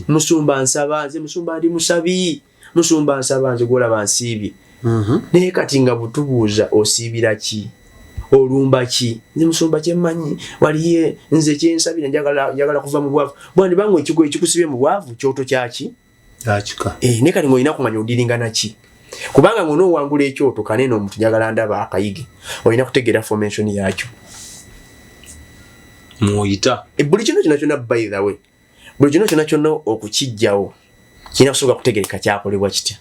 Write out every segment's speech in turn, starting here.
musumba nsaba nze musumba ndi musabi musumba nsaba nze gola bansibi naye kati nga butubuuza osiibira ki olumba ki nze musumba kyemmanyi waliye nze kyensabira njagala kuva mu bwavu bwandi bangu ekigo ekikusibye mu bwavu kyoto kyaki akika ne kati ng'olina kumanya odiringana ki kubanga ng'onoowangula ekyoto kanene omuntu njagala ndaba akayige olina kutegeera formation yakyo muyita buli kino kyonna by the way buli kino kyonna okukijjawo kirina kusooka kutegereka kyakolebwa kitya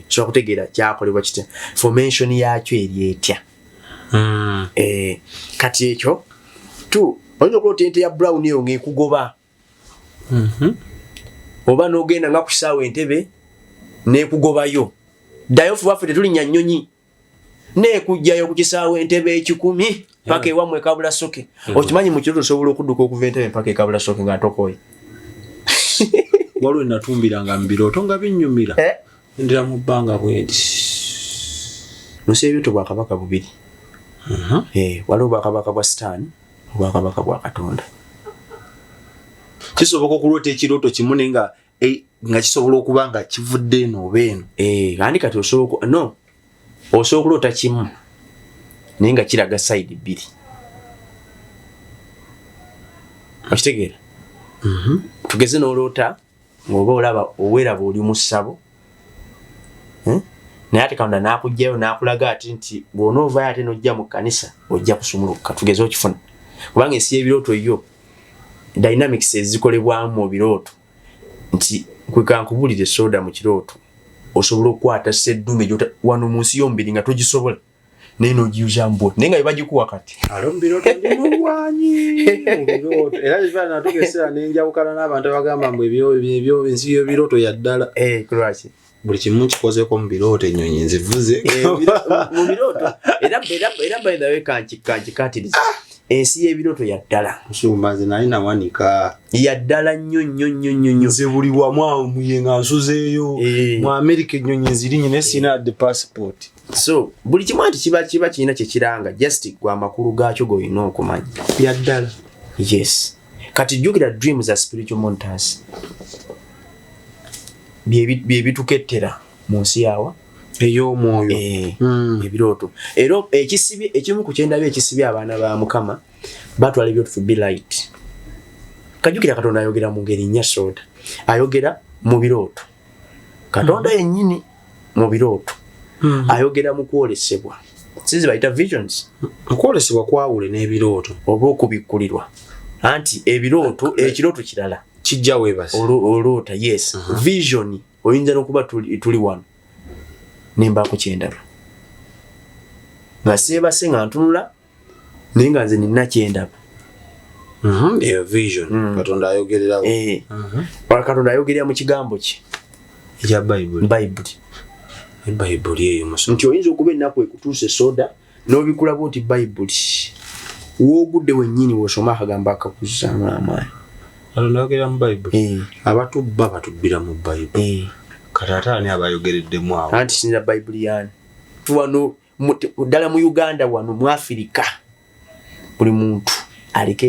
sobola kutegeera kyakolebwa kitya formation yakyo eri etya kati ekyo oyinza okulota ente ya brown eyo ng'ekugoba oba n'ogenda nga ku kisaawe entebe n'ekugobayo ddayo ffe waffe tetulinnya nnyonyi n'ekugjayo ku kisaawe entebe ekikumi paka ewamu ekabula soke okimanyi mu kiro osobola okudduka okuva entebe paka ekabula soke nga tokoye waliwo natumbiranga mu birooto nga binnyumira ndira mu bbanga bwedi nsi ebyoto bwakabaka bubiri waliwo bwakabaka bwa sitaani obwakabaka bwa katonda kisoboka okuloota ekirooto kimu naye nga kisobola okuba nga kivudde eno oba eno andi kati osobola okuloota kimu naye nga kiraga sayidi bbiri okitegeera tugeze n'oloota ng'oba oweraba oli mu ssabo naye ate katonda n'akugjayo n'akulaga ati nti bw'onoovaayo ate n'ojja mu kkanisa ojja kusumuluka tugeze okifuna kubanga ensi y'ebirooto yo dynamics ezikolebwamu mu birooto nti kwekankubulire soda mu kirooto osobola okukwata seddume wano mu nsi y'omubiri nga togisobola naye n'ogiyuza mbwo naye nga bebagikuwa kati mu birooto ndi mulwanyi mu birooto era kifaana natugeesera n'enjawukana n'abantu abagamba mbu ensi y'ebirooto yaddala kulwaki buli kimu kikozeko mu birooto ennyonyi nzivuze mu birooto era by the way kankikatiriza ensi y'ebirooto yaddala nsumba nze nali nawanika yaddala nnyo nze buli wamu muye nga nsuzeeyo mu America ennyonyi zirinnye naye sina the passport so buli kimu anti kiba kirina kyekiranga just gwa makulu gaakyo g'olina okumanya yaddala yes kati jjukira dreams are spiritual monitors byebitukettera mu nsi yawa ey'omwoyo ebirooto era ekisibye ekimu ku kyendabye ekisibye abaana ba Mukama batwala ebyoto to be light kajjukira Katonda ayogera mu ngeri nnya soda ayogera mu birooto Katonda yennyini mu birooto ayogera mu kwolesebwa sinzi bayita visions okwolesebwa kwawule n'ebirooto oba okubikkulirwa anti ebirooto ekirooto kirala kijja weebase oloota yes vision oyinza n'okuba tuli wano nembaako kyendaba nga seebase nga ntunula naye nga nze nina kyendaba eyo vision Katonda ayogererawo Katonda ayogerera mu kigambo kye ekya bayibuli eyo nti oyinza okuba ennaku ekutuuse soda n'obikulaba oti bayibuli woogudde wennyini wosoma akagambo akakuzaamu amaanyi Katonda ayogerera mu bayibuli abatubba batubbira mu bayibuli kati ate ani abayogereddemu awo anti sinza bayibuli yaani wano ddala mu Uganda wano mu Afirika buli muntu aliko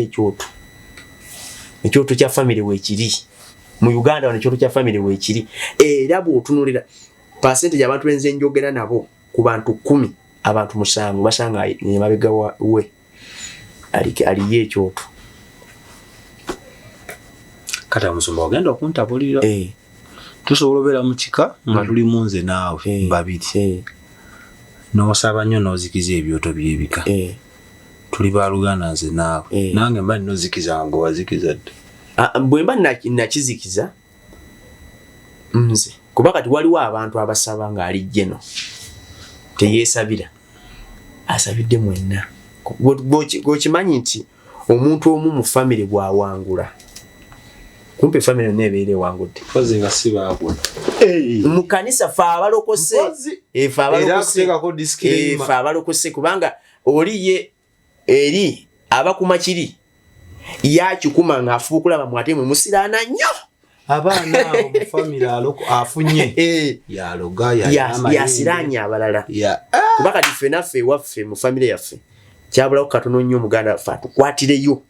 ekyoto kya famire weekiri mu Uganda wano ekyoto kya famire weekiri era bw'otunulira percentage abantu benze njogera nabo ku bantu 10 abantu 7 basanga emabega we aliyo ekyoto kati Musumba ogenda okuntabulira tusobola obeera mu kika nga tuli munze naawe babiri n'osaba nnyo n'ozikiza ebyoto by'ebika tuli baaluganda nze naawe nange mba ninozikiza nga wazikiza dde bwe mba nakizikiza nze kuba kati waliwo abantu abasaba ng'ali jjeno teyeesabira asabidde mwenna gwokimanyi nti omuntu omu mu famire bw'awangula kumpe famire yonna ebeera ewangudde kozi nga si baagula mu kanisa fe abalokose fe abalokose kubanga oliye eri abakuma kiri yakikuma ng'afuukulaba mwate mwe musiraana nnyo abaana abo mu famire afunye yaloga yasiraanye abalala kuba kati ffe naffe ewaffe mu famire yaffe kyabulawo katono nnyo omuganda waffe atukwatireyo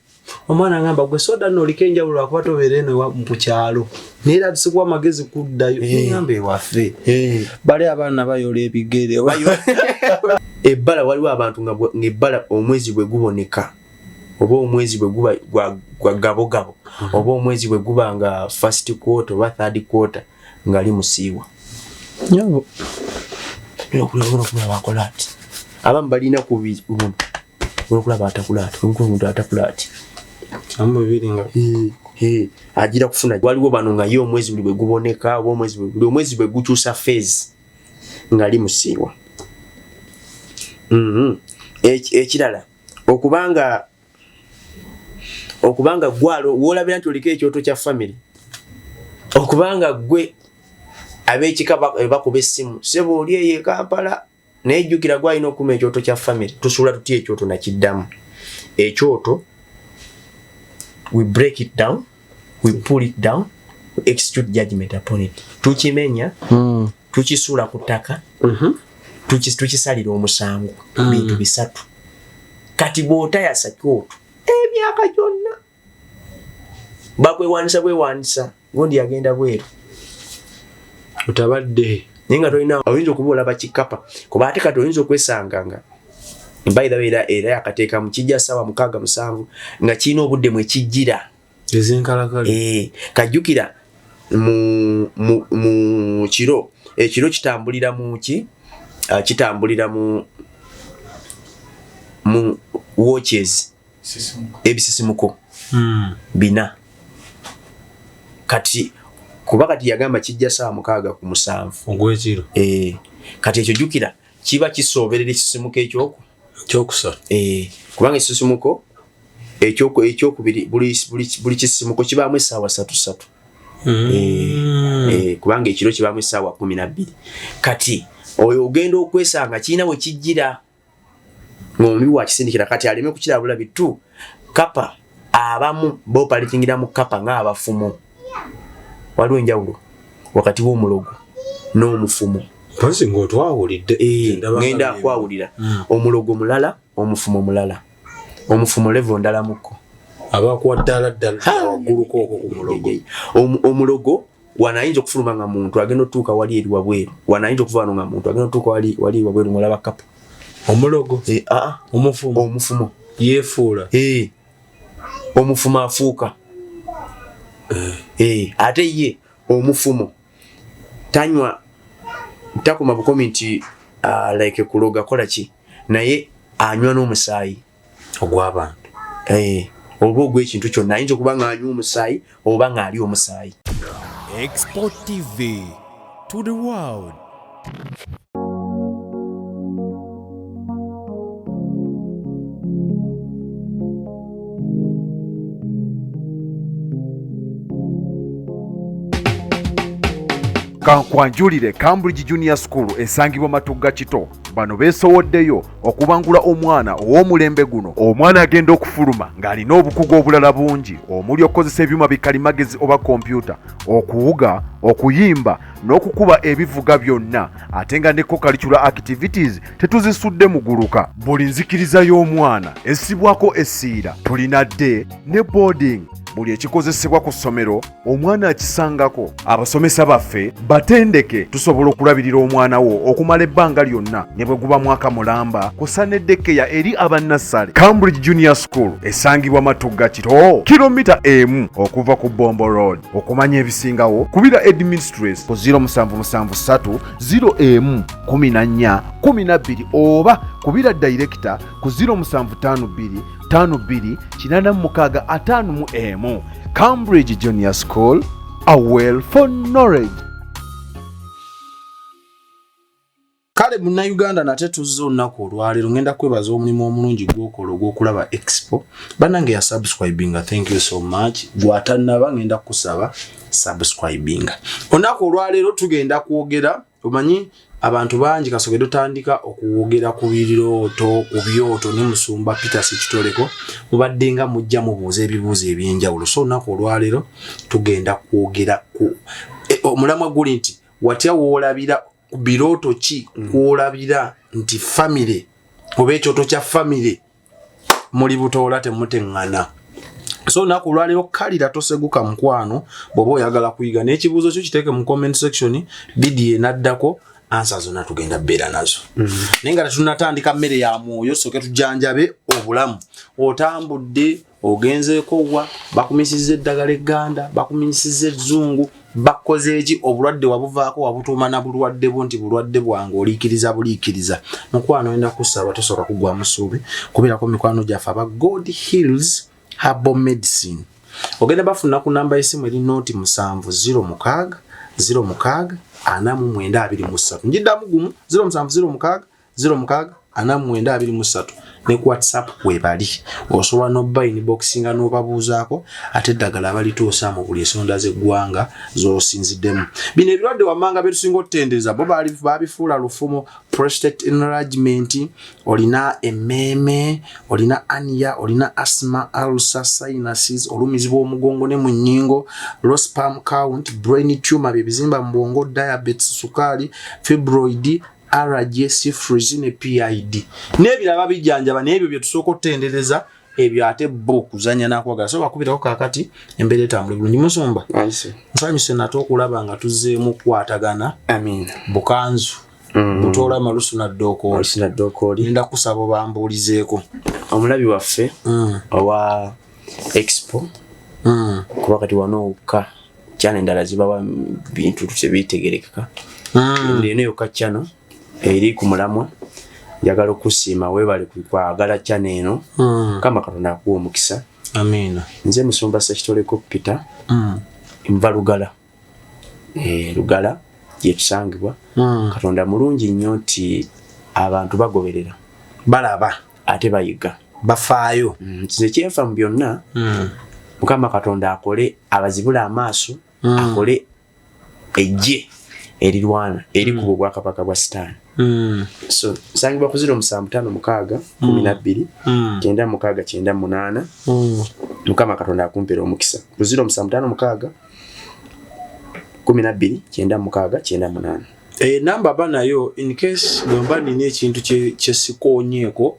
omwana ngamba gwe soda no likenja ulo akuba tobeera eno mu kyalo neera tusikuwa magezi kuddayo ngamba ewaffe bale abaana bayola ebigere ebbala waliwo abantu ng'ebbala omwezi bwe guboneka oba omwezi bwe guba gwa gabogabo oba omwezi bwe guba nga first quarter oba third quarter ngali musiiwa nyabo okulaba bakola ati abamu balina kubiri okulaba atakulati omuntu atakulati agira kufuna waliwo bano nga ye omwezi buli bwe guboneka oba omwezi bwe gukyusa phase ngali musiiwa. Ekirala okubanga gwalo wolabira nti oliko ekyoto kya family okubanga gwe ab'ekika bakuba essimu sebo oli eyo Kampala nejjukira gwalina okuma ekyoto kya family tusuula tutya ekyoto nakiddamu ekyoto we break it down we pull it down we execute judgment upon it tukimenya tukisuula ku ttaka tukisalira omusango bintu bisatu kati bw'otayasa kyoto emyaka gyonna bwewanisa gondi agenda bweru otabadde naye nga tolina oyinza okuba olaba kikapa kuba ate kati oyinza okwesanga nga mbaira era yakateeka mu kijja ssaawa 6-7 nga kirina obudde mwe kijjira ezenkalakale kajjukira mu kiro ekiro kitambulira mu ki kitambulira mu watches ebisisimuko 4 kati kuba kati yagamba kijja ssaawa 6-7 ogw'ekiro kati ekyo jjukira kiba kisooberera ekisisimuko ekyokusatu kubanga ekisisimuko ekyokubiri buli kisisimuko kibaamu essaawa 3 kubanga ekiro kibaamu essaawa 12 kati oyo ogenda okwesanga kirina we kijjira ng'omubi wakisindikira kati aleme kukirabula bitu kapa abamu boopalitingira mu kapa ng'abafumo waliwo enjawulo wakati w'omulogo n'omufumo pasi ng'otwawulidde ngenda akwawulira omulogo mulala omufumo mulala omufumo level ndala mukko abakuwa ddala wagguluko okwo ku mulogo omulogo wanayinza okufuluma nga muntu agenda otuuka wali eri wabweru wanayinza okuva wano nga muntu agenda otuuka wali eri wabweru ng'olaba kapa omulogo omufumo yeefuula omufumo afuuka ate ye omufumo tanywa takoma bukomi nti like kuloga kola ki naye anywa n'omusaayi ogw'abantu oba ogw'ekintu kyonna ayinza okuba nga anywa omusaayi oba ng'ali omusaayi. Export TV to the world. Kankwanjulire Cambridge Junior School esangibwa Matugga Kito bano beesowoddeyo okubangula omwana ow'omulembe guno omwana agenda okufuluma ng'alina obukugu obulala bungi omuli okukozesa ebyuma bikalimagezi oba kompyuta okuwuga okuyimba n'okukuba ebivuga byonna ate nga ne co-curricular activities tetuzisudde muguluka buli nzikiriza y'omwana essibwako essiira tulina day ne boarding buli ekikozesebwa ku ssomero omwana akisangako abasomesa baffe batendeke tusobola okulabirira omwana wo okumala ebbanga lyonna ne bwe guba mwaka mulamba kusa n'eddekeya eri abannassale. Cambridge Junior School esangibwa Matugga Kito kilomita 1 okuva ku Bombo Road. Okumanya ebisingawo kubira administrator ku 0773 01 14 12 oba kubira director ku 0752 52 86 Cambridge Junior School, a well for knowledge. Kale munnayuganda nate tuzze olunaku olwaleero ngenda kwebaza omulimu omulungi gw'okola ogw'okulaba expo bannange ya subscribinga. Thank you so much. Gw'atannaba ngenda kusaba subscribinga. Olunaku olwaleero tugenda kwogera omanyi abantu bangi kasogedde tutandika okuwogera ku birooto ku byoto ne Musumba Peter Sekitoleko mubadde nga mujja mubuuza ebibuuzo ebyenjawulo. So olunaku olwaleero tugenda kwogera ku omulamwa guli nti watya woolabira birooto ki kwolabira nti family oba ekyoto kya family muli butoola temuteŋŋana So nakulwaliro kalira toseguka mukwano bobo oyagala kuyiga n'ekibuuzo kyo kiteeke mu comment section bidi enaddako ansa zonna tugenda bbeera nazo. Naye nga tetunatandika mmere ya mwoyo soke tujanjabe obulamu. Otambudde ogenzeeko wa bakumisizza eddagala egganda bakumisizza ezzungu bakoze eki obulwadde wabuvaako wabutuuma na bulwadde bwo nti bulwadde bwange oliikiriza mukwano enda kusaba tosooka kugwa mu ssuubi kubeerako mikwano gyaffe aba God Heals Herbal Medicine. Ogenda bafuna ku namba y'essimu eri nooti 706 0 4923 njiddamu gumu 0706 4923 ne ku WhatsApp webali osobola n'obba inboxinga n'obabuuzaako ate eddagala abalituusa mu buli ensonda z'eggwanga z'osinziddemu. Bino ebirwadde wammanga betusinga okutendereza bo baabifuula lufumo prostate enlargement, olina emmeeme, olina ania, olina asthma, ulcer, sinuses, olumizi bw'omugongo ne mu nnyingo, low sperm count, brain tumor, ebizimba mu bwongo, diabetes, sukaali, fibroid, allergy, syphilis ne PID. N'ebirala bijjanjaba n'ebyo bye tusooka okutendereza ebyo ate bo kuzanya nakwagala. So bakubirako kakati embeera etambula bulungi. Musumba nsanyuse nate okulaba nga tuzzeemu kukwatagana. Amiina. Bukanzu Butola Malusu na Dokoli. Nenda kusaba bambuulizeeko omulabi waffe owa Expo kuba kati wanoka cyane endala zibawa bintu tebitegerekeka. Ndino yoka chano eri ku mulamwa njagala okusiima weebale kwagala cyane eno kama Katonda akuwa omukisa. Amiina. Nze Musumba Sekitoleko Peter nva Lugala. Lugala yetusangibwa Katonda mulungi nnyo nti abantu bagoberera balaba ate bayiga bafaayo. Nze kyenfa mu byonna Mukama Katonda akole abazibula amaaso akole ejje erirwana eri ku bwakabaka bwa Sitaani. So sangibwa ku 0756 12 96 Mukama Katonda akumpera omukisa ku 0756 12 96 namba banayo in case gomba nine ekintu kyesikonyeeko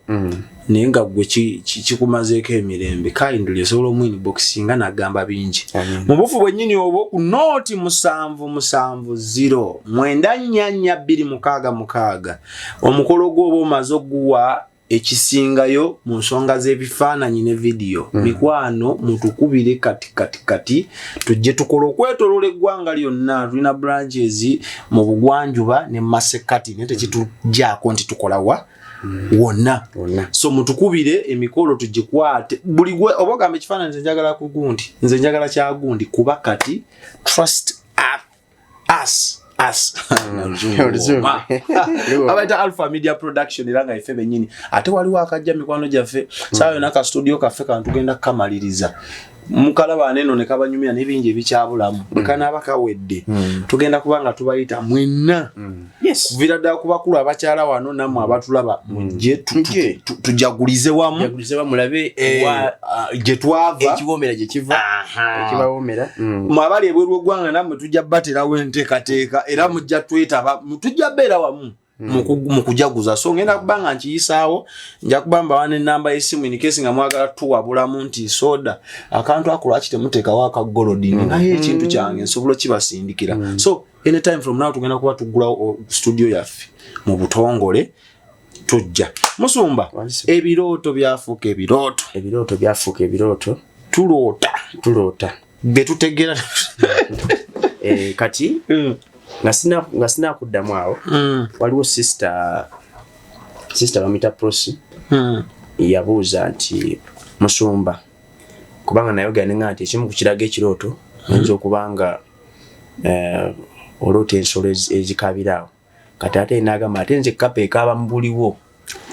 naye nga gwe kikumazeeko emirembe kindly osobola omwinboxinga nagamba bingi mu bufu bwennyini obwo ku nooti 770 94426 omukolo gw'oba omaze oguwa ekisingayo mu nsonga z'ebifaananyi ne video. Mikwano mutukubire kati tujje tukola okwetolola eggwanga lyonna. Tulina branches mu bugwanjuba ne Masekati ne tekitujjaako nti tukola wonna. So mutukubire emikolo tugikwate buli gwe obogambe ekifaananyi nze njagala ku gundi nze njagala kya gundi kuba kati trust us abaita Alpha Media Production iranga ife benyini ate waliwo akajja mikwano gyaffe sawa naka studio kaffe kan tugenda kamaliriza mukalaba neno ne kabanyumya n'ebingi ebikyabulamu kana abakawedde tugenda kubanga tubayita mwenna yes virada kubakulu abakyala wano namwe abatulaba mujje tujagulize wamu mulabe je twava ekibomera je kiva ekibawomera mwabali ebweru gwanga namwe tujja baterawo enteekateeka era mujja twetaba tujja beera wamu mukujaguza. So ngenda kubanga nkiyisaawo nja kubamba wane namba y'essimu in case nga mwagala tuwabulamu nti soda akantu akola kitemuteeka waka golodini naye ekintu kyange nsobola kibasindikira. So anytime from now tugenda kuba tugula studio yaffe mu butongole tujja. Musumba ebirooto byafuuka ebirooto tuloota betutegera kati nga sina kuddamu awo waliwo sister bamita Prosi yabuuza nti Musumba kubanga nayogera nga nti ekimu ku kiraga ekirooto oyinza okubanga oloota ensolo ezikabirawo kati ate n'agamba ate nze kapa ekaaba mu buliwo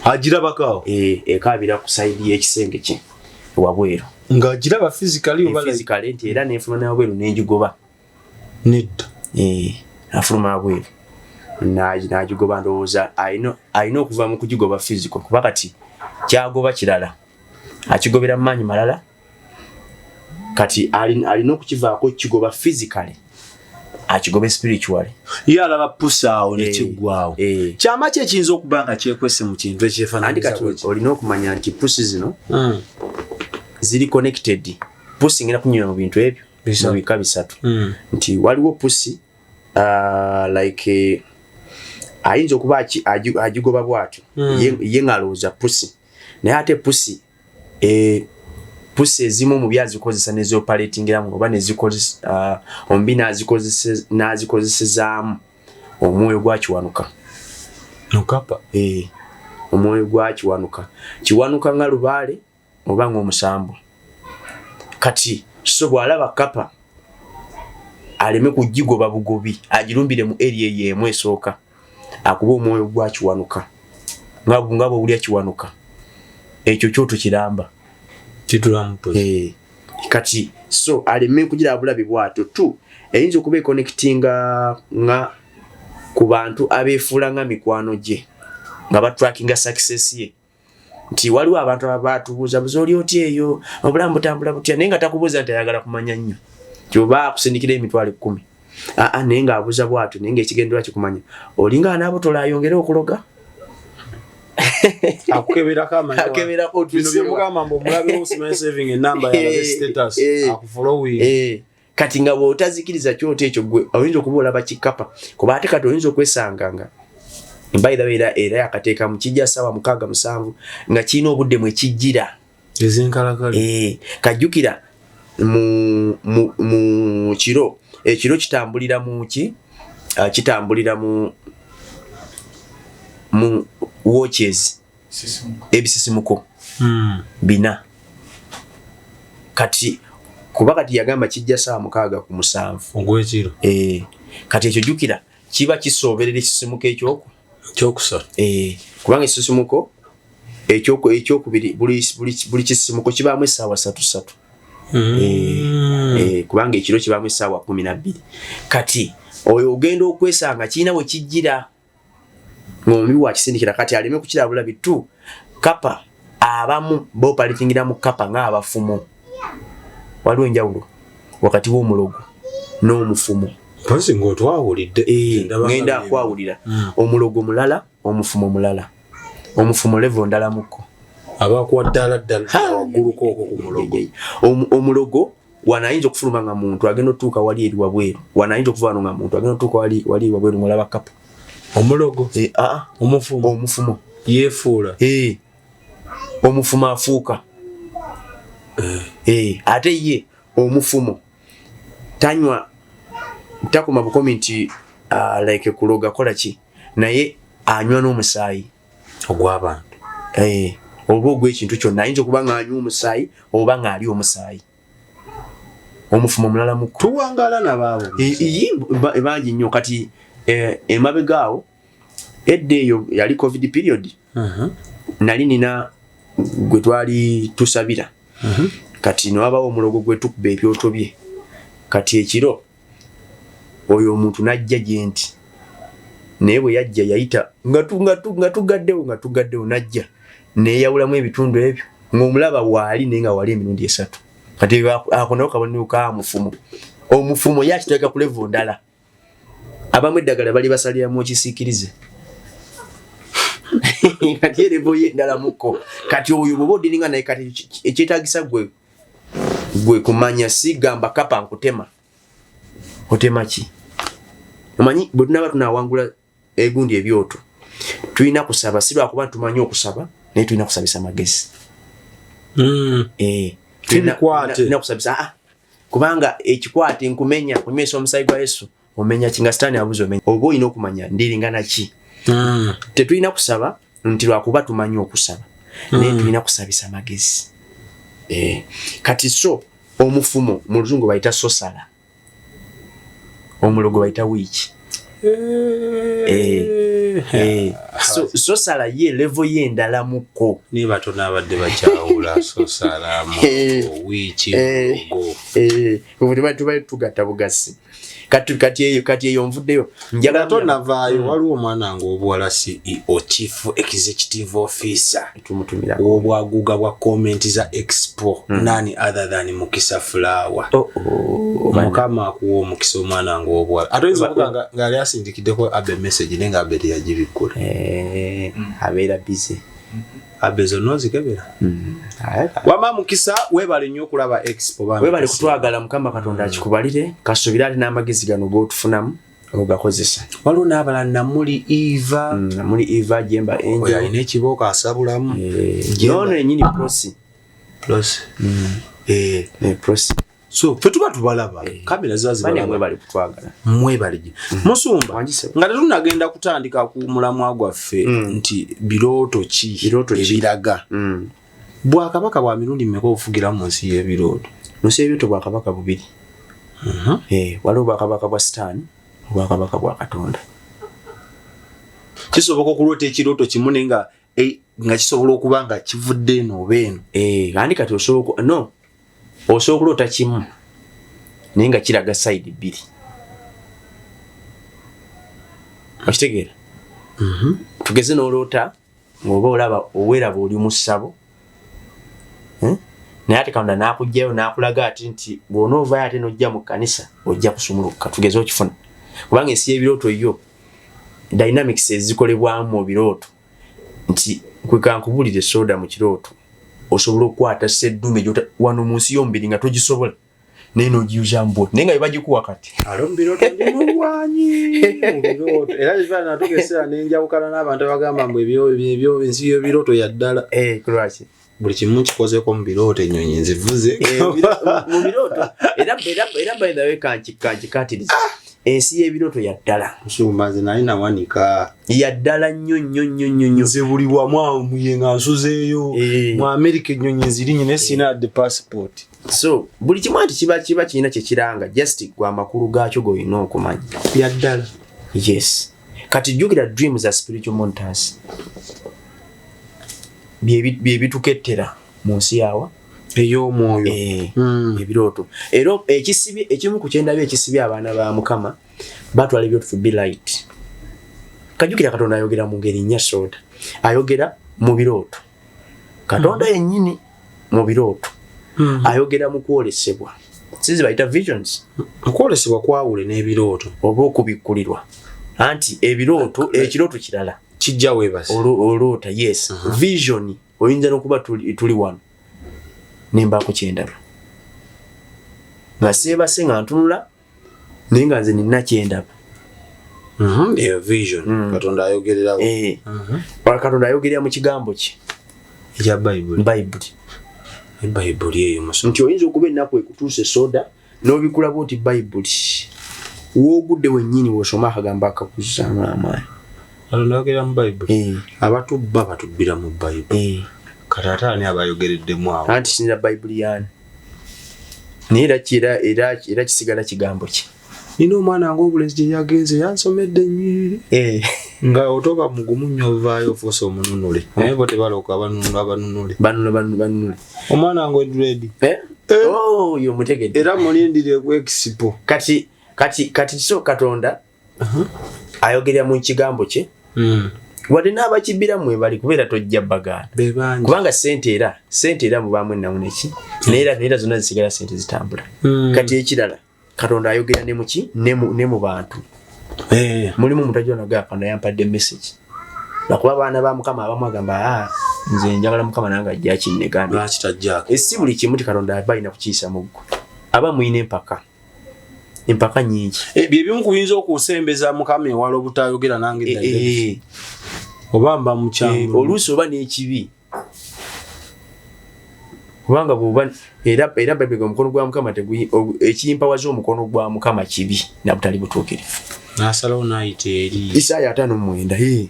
agirabakawo ekabira ku sayidi y'ekisenge kye wabweru nga agiraba physically nti era nenfuna nawabweru nenjigoba nedda afuluma abweru nagigoba ndowooza alina okuva mu kugigoba physical kuba kati kyagoba kirala akigobera mu maanyi malala kati alina okukivaako kigoba physically akigobe spiritually yalaba pusaawo nekiggwawo kyama ki ekiyinza okuba nga kyekwese mu kintu ekyefaananyi olina okumanya nti pusi zino ziri connected pussy ngina kunywa mu bintu ebyo mu bika bisatu nti waliwo pussy like ayinza okuba agigoba bwatyo ye ngaloza pussy naye ate pussy pussy ezimu mu byazikozesa nezopaletingiramu oba nezikozesa ombi nazikozesezaamu omwoyo gwakiwanuka nokapa omwoyo gwakiwanuka kiwanuka nga lubaale oba ng'omusambo kati so bw'alaba kapa aleme kugigoba bugobi agirumbire mu area yemu esooka akuba omwoyo gwakiwanuka nga bw'olya kiwanuka ekyo kyoto kiramba kitulamu kati so aleme kugira bulabi bwato tu eyinza okuba connectinga nga ku bantu abeefuula nga mikwano gye nga batrackinga success ye nti waliwo abantu abatubuuza buzooli otya eyo obulamu butambula butya naye nga takubuuza nti ayagala kumanya nnyo kyoba akusindikira emitwalo 10 naye ng'abuuza bwatyo naye ng'ekigendera kikumanya olinga anaabotola ayongere okuloga akukeberako akeberako bino byemugamba mbu omulabe w'osimanyi saving enamba ya status akufollowing kati nga bw'otazikiriza kyoto ekyo gwe oyinza okuba olaba kikapa kuba ate kati oyinza okwesanganga by the way era yakateeka mu kijja ssaawa 6-7 nga kirina obudde mwe kijjira ezinkalakale kajjukira mu kiro ekiro kitambulira mu ki kitambulira mu watches ebisisimuko 4 kati kuba kati yagamba kijja ssaawa 6-7 ogw'ekiro kati ekyo jjukira kiba kisooberera ekisisimuko ekyokusatu kubanga ekisisimuko ekyokubiri buli kisisimuko kibaamu essaawa 3 kubanga ekiro kibaamu essaawa 12 kati oyo ogenda okwesanga kirina bwe kijjira ng'omubi wakisindikira kati aleme kukirabula bitu kapa abamu boopalitingira mu kapa ng'abafumo waliwo enjawulo wakati w'omulogo n'omufumo pasi ng'otwawulidde ngenda kwawulira omulogo mulala omufumo mulala omufumo level ndala mukko abakuwa ddala wagguluko okwo ku mulogo omulogo wanayinza okufuluma nga muntu agenda otuuka wali eri wabweru wanayinza okuvaano nga muntu agenda otuuka wali eri wabweru ng'olaba kapa omulogo omufumo yeefuula omufumo afuuka ate ye omufumo tanywa takoma bukomi nti like kuloga kola ki naye anywa n'omusaayi ogw'abantu oba ogw'ekintu kyonna ayinza okuba nga anywa omusaayi oba ng'ali omusaayi omufumo mulala mukko tuwangala nabaabo bangi nnyo kati emabegaawo edda eyo yali covid period nali nina gwe twali tusabira kati newabawo omulogo gwe tukuba ebyoto bye kati ekiro oyo omuntu najja gye nti naye bwe yajja yayita nga tugaddewo najja neyawulamu ebitundu ebyo ng'omulaba waali naye nga wali emirundi 3 kati ako nawo kabonero ka mufumo omufumo yakiteeka ku level ndala abamu eddagala bali basaliramu okisiikirize kati erevo yendala mukko kati oyo bwoba odiringa naye kati ekyetaagisa gwe kumanya sigamba kapa nkutema otema ki omanyi bwe tunaba tunawangula egundi ebyoto tulina kusaba si lwakuba tumanyi okusaba naye tulina kusabisa magezi tulina kusabisa kubanga ekikwate nkumenya kumesa omusaayi gwa Yesu omenya kinga sitaani abuze omenya oba olina okumanya ndiringana ki tetulina kusaba nti lwakuba tumanyi okusaba naye tulina kusabisa magezi kati so omufumo mu luzungu bayita sosala omulogo bayita wiiki sosala ye level yendala mukko ni batono abadde bakyawula sosala mu wiiki tuba tugatta bugasi kati eyo nvuddeyo njagala tonavaayo waliwo omwana ng'obuwala CEO Chief Executive Officer tumutumira obwaguga bwa comment za Expo nani other than Mukisa Flower mukama akuwa omukisa omwana ng'obuwala atoyinza kuvuga ng'ali asindikiddeko abe message nenga abe teyagibikkula abeera busy abezo nozikebera wama mukisa webale nnyo okulaba expo bana webale kutwagala mukama katonda akikubalire kasubira ati n'amagezi gano g'otufunamu ogakozesa waliwo n'abalala namuli Eva Jemba Angel alina ekibooko asabulamu nono enyini prosi prosi so fe tuba tubalaba kamera zazibalaba mwebale kutwagala mwebale musumba nga tetunagenda kutandika ku mulamwa gwaffe nti birooto ki ebiraga bwakabaka bwa mirundi mmeka ofugira mu nsi y'ebirooto munsi y'ebirooto bwakabaka bubiri waliwo bwakabaka bwa sitaani obwakabaka bwa Katonda kisoboka okuloota ekirooto kimu naye nga kisobola okuba nga kivudde eno oba eno kandi kati osobola okuloota kimu naye nga kiraga sayidi bbiri okitegeera tugeze n'oloota ng'oba oweeraba oli mu ssabo naye ate Katonda n'akugjayo n'akulaga ati nti bw'onoovaayo ate n'ojja mu kkanisa ojja kusumuluka tugeze okifuna kubanga ensi y'ebirooto yo dynamics ezikolebwamu mu birooto nti kwekankubulire soda mu kirooto osobola okukwata seddume wano mu nsi y'omubiri nga togisobola naye n'ogiyuza mboti naye nga bebagikuwa kati alo mu birooto ndi mulwanyi mu birooto era kifaana tugesera n'enjawukana n'abantu abagamba mbu ebyo ensi y'ebirooto yaddala kulwaki buli kimu kikozeko mu birooto ennyonyi nzivuze mu birooto era by the way kankikatiriza ensi y'ebirooto yaddala nsumaze naye nawanika yaddala nnyo nze buli wamu muye nga nsuzeeyo mu America ennyonyi nziri nyine sina the passport so buli kimu anti kiba kirina kyekiranga just gwa makulu gaakyo goyina okumanya yaddala yes kati jjukira dreams are spiritual monitors byebitukettera mu nsi yawa ey'omwoyo ebirooto era ekisibye ekimu ku kyendabye ekisibye abaana ba Mukama batwala ebirooto to be light kajjukira Katonda ayogera mu ngeri nnya soda ayogera mu birooto Katonda yennyini mu birooto ayogera mu kwolesebwa sizi bayita visions okwolesebwa kwawule n'ebirooto oba okubikkulirwa anti ebirooto ekirooto kirala kijja weebase oloota yes vision oyinza n'okuba tuli wano nembaako kyendaba nga seebase nga ntunula naye nga nze nina kyendaba eyo vision Katonda ayogererawo Katonda ayogerera mu kigambo kye ekya bayibuli eyo nti oyinza okuba ennaku ekutuuse soda n'obikulaba oti bayibuli woogudde wennyini w'osoma akagambo akakuzaamu amaanyi Katonda ayogerera mu bayibuli abatubba batubbira mu bayibuli kati ate ani abayogereddemu awo anti sinira bayibuli yaani naye era kisigala kigambo kye nina omwana ng'obulenzi gye yagenze yansomedde nnyiriri nga otoba mugumu nnyo ovaayo ofuusa omununule naye bo tebalooka abanunule omwana ngo edredi oyo mutegedde era mulindire ku expo kati so Katonda ayogerera mu kigambo kye wadde n'abakibbiramu ebali kubeera tojja bagaana kubanga sente era mubaamu ennamuneki naye era zonna zisigala sente zitambula kati ekirala Katonda ayogera ne muki ne mu bantu mulimu omuntu Katonda yampadde message lwakuba abaana ba Mukama abamu agamba nze njagala Mukama nange ajja kinnegambe esi buli kimu ti Katonda aba alina kukiisa muggo aba muyina empaka nyingi byebimu kuyinza okusembeza Mukama ewala obutayogera nange oba mba mukyangu oluusi oba n'ekibi kubanga bw'oba era Bayibuli omukono gwa Mukama ekimpawaza omukono gwa Mukama kibi na butali butuukirivu n'asalawo n'ayita eri Isaaya 5:9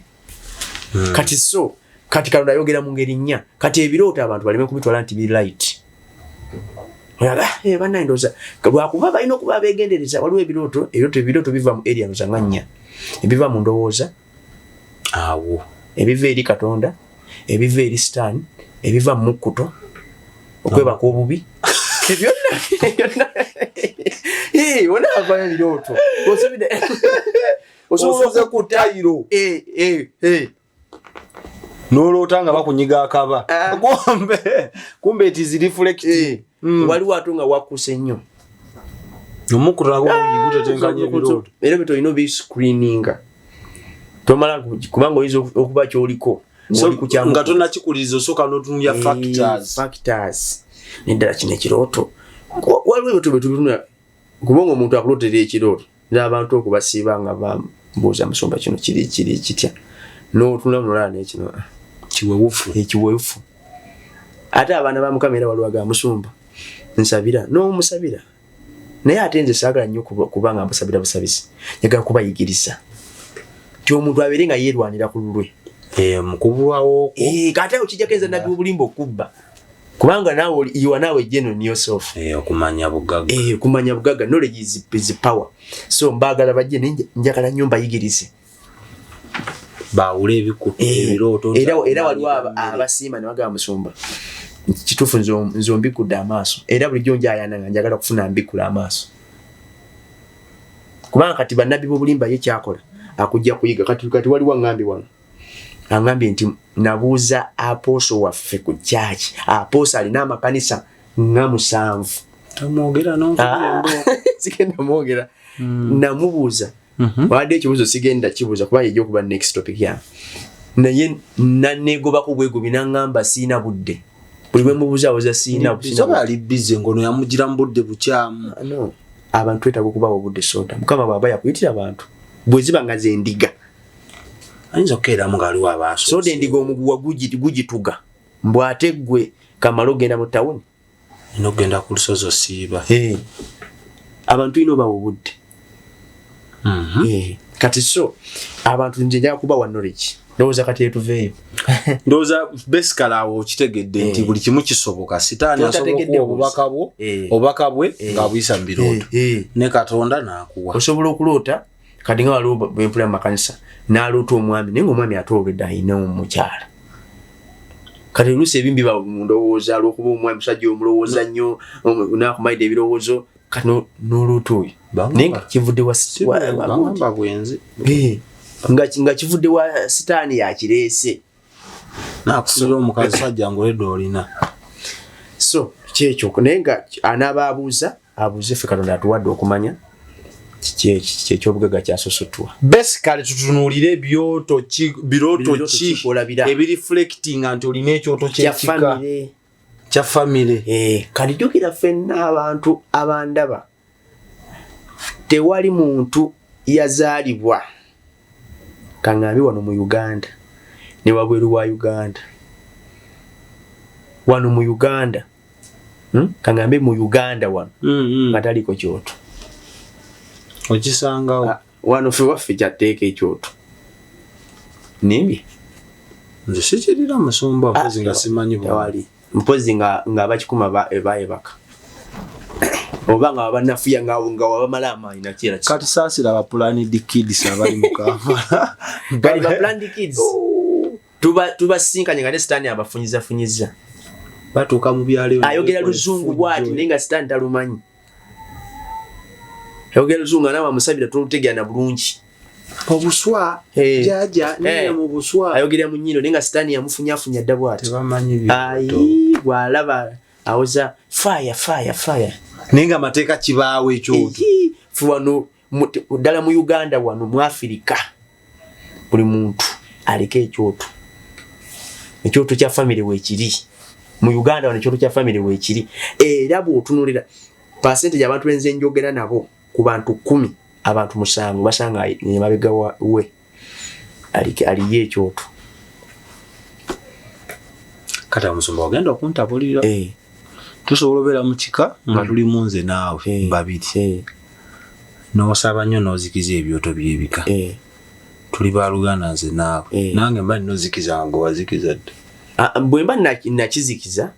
kati Katonda ayogera mu ngeri nnya kati ebirooto abantu baleme kubitwala nti biri light bannange ndowooza lwakuba balina okuba beegendereza waliwo ebirooto biva mu area nga nnya ebiva mu ndowooza awo ebiva eri Katonda ebiva eri Sitaani ebiva mu mukkuto okwebaka obubi byonna wona avayo ebirooto osobola ku tayiro n'oloota nga bakunyiga akaba kumbe it is reflect waliwo ate nga wakkuse nnyo omukkuto nagwo gutotenganya ebirooto era bitolina obiscreeninga tomala kubanga oyinza okuba kyoliko so nga tonna kikulirizo soka n'otunulya factors nedala kino ekirooto waliwo ebintu betubituna kubanga omuntu akulotera ekirooto n'abantu okubasiiba nga bambuuza musumba kino kiri kitya n'otunula munolala n'ekino kiwewufu ate abaana ba Mukama era waliwo musumba nsabira n'omusabira naye ate nze saagala nnyo kubanga mbasabira busabisi njagala kubayigiriza nti omuntu abeere nga yeerwanira ku lulwe mukubulwawo kati awo kijja kenza nabbi obulimba okubba kubanga naawe you naawe genuine yourself okumanya bugaga knowledge is power so mbagala bajje njagala nnyo mbayigirize bawule ebirooto era waliwo abasiima ne bagamba musumba kituufu nze ombikudde amaaso era bulijjo njayananga njagala kufuna mbikula amaaso kubanga kati bannabbi b'obulimba ye kyakola akujja kuyiga kati waliwo aŋŋambye wano aŋŋambye nti nabuuza aposo waffe ku kyaki aposo alina amakanisa nga 7 sigenda mwogera namubuuza wadde ekibuuzo sigenda kibuuza kuba yejja okuba next topic yange naye naneegobako bwegobi naŋŋamba siina budde buli bwe mubuuzaabuuza siina ali bize ngono yamugira mu budde bukyamu abantu twetaaga okubawa obudde soda Mukama bw'aba yakuyitira abantu bwe ziba nga zendiga ayinza okukeeramu ng'aliwo abaaso soda endiga omuguwa gugituga mbw ate ggwe kamala ogenda mu tawuni nogenda ku lusozi osiiba abantu tulina obawa obudde kati so abantu nje njaga kubawa knowledge ndowooza kati etuveeyo ndowooza basically awo okitegedde nti buli kimu kisoboka sitaani asobola obubaka bwe ng'abuyisa mu birooto ne Katonda n'akuwa osobola okuloota kati nga waliwo bwempula mu makanisa n'aloota omwami naye ng'omwami ate olwedde ayina omukyala kati oluusi ebimbi ndowooza lw'okuba omwami musajja omulowooza nnyo n'akumalidde ebirowoozo kati n'oloota oyo naye nga kivudde nga kivudde wa sitaani yakireese n'akusira omukazi sajja ngoledde olina so kyekyo naye nga anaaba abuuze ffe Katonda atuwadde okumanya kyekyobugaga kyasosottwa basically tutunuulire birooto ki ebireflectinga nti olina ekyoto kya famire kati jjukira ffenna abantu abandaba tewali muntu yazaalibwa kaŋŋambi wano mu Uganda ne wabweru wa Uganda wano mu Uganda kaŋŋambi mu Uganda wano nga taliko kyoto okisangawo wano ffe waffe kyatteeka ekyoto nimbye nze sikirira musumba mpozi nga simanyi bwali mpozi nga abakikuma baayebaka oba nga wabanafuya nga wabamala amaanyi nakiera kati saasira baplanid kids abali mu Kampala kali baplanid kids tubasinkanye nga ne sitaani abafunyizafunyiza batuuka mu byalo ayogera luzungu bw'ati naye nga sitaani talumanyi ayogera luzungu nga nawe amusabira tolutegeerana bulungi obuswa jaja naye mu buswa ayogera mu nnyindo naye nga sitaani yamufunyafunya dda bw'ati tebamanyi byo bw'alaba awoza fire naye nga amateeka kibaawo ekyoto ffe wano ddala mu Uganda wano mu Afirika buli muntu aleka ekyoto kya famire weekiri mu Uganda wano ekyoto kya famire weekiri era bw'otunuulira percentage abantu benze njogera nabo ku bantu 10 abantu 7 basanga emabega we aliyo ekyoto kati omusumba ogenda okuntabulira tusobola obeera mu kika nga tuli munze naawe babiri n'osaba nnyo n'ozikiza ebyoto by'ebika tuli baaluganda nze naawe nange mba ninozikiza nga wazikiza dde bwe mba nakizikiza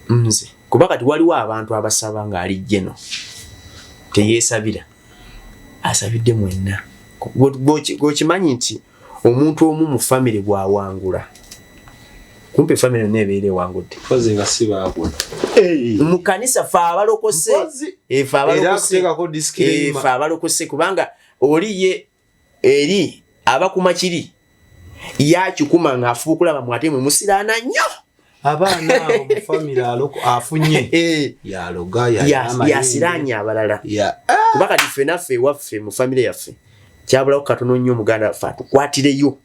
nze kuba kati waliwo abantu abasaba ng'ali jeno teyeesabira asabidde mwenna gwokimanyi nti omuntu omu mu famire bw'awangula kumpe famire nebeere wangudde koze nga sibaagwa mu kanisa fe abalokose kubanga oliye eri abakumakiri yakikuma ng'afuba okulaba mwate mwe musiraana nnyo abaana mu famire afunye yaloga yasiraanye abalala kuba kati ffe naffe ewaffe mu famire yaffe kyabulawo katono nnyo omuganda waffe atukwatireyo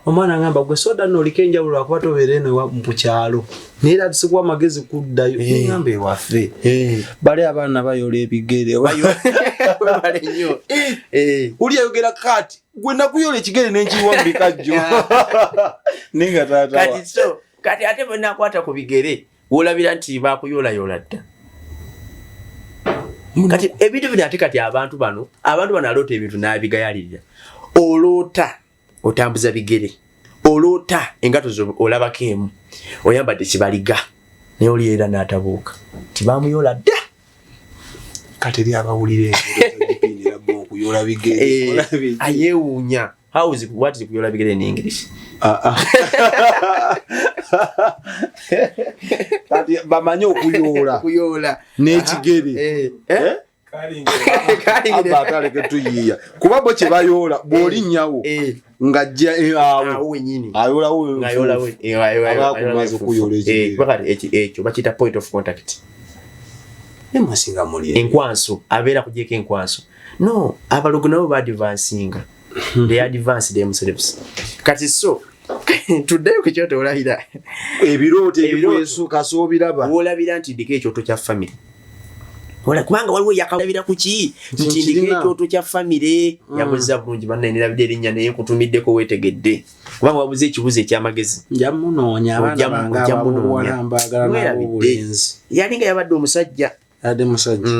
omwana ngamba gwe soda no likenjawulo akuba tobeere eno mu kyalo neera tusikuwa magezi kuddayo ngamba ewaffe bali abaana bayola ebigere bale nnyo uli ayogera kati gwe nakuyola ekigere n'enkiwa mu bikajjo nenga taata kati ate bwe nakwata ku bigere wolabira nti bakuyoolayola dda kati ebintu bino ate kati abantu bano aloota ebintu n'abigayalirira oloota otambuza bigere oloota engato zo olabako emu oyambadde kibaliga naye oli era n'atabuuka tibamuyoola dda kati eri abawulira ebipindira okuyola bigere ayeewuunya what is kuyola bigere in English kati bamanyi okuyoola n'ekigere abataleke tuyiiya kuba bo kye bayoola bw'oli nnyawo ng'ajja awo wenyini ayolawo abakumaze okuyoola ekyo bakiyita point of contact emasinga muli enkwanso abeera kugyeko enkwanso no abalogo nabo baadvansinga they advance themselves kati so tuddeyo ku kyoto olabira ebirooto ebikwesuka soobiraba wolabira nti ndika ekyoto kya famire kubanga waliwo yakalabira ku ki nti ndika ekyoto kya famire yabuza bulungi banna nerabidde erinnya naye kutumiddeko weetegedde kubanga wabuze ekibuzo ekyamagezi njamunoonya abaana bange abawala mbaagala n'obulenzi yalinga yabadde omusajja adde musajja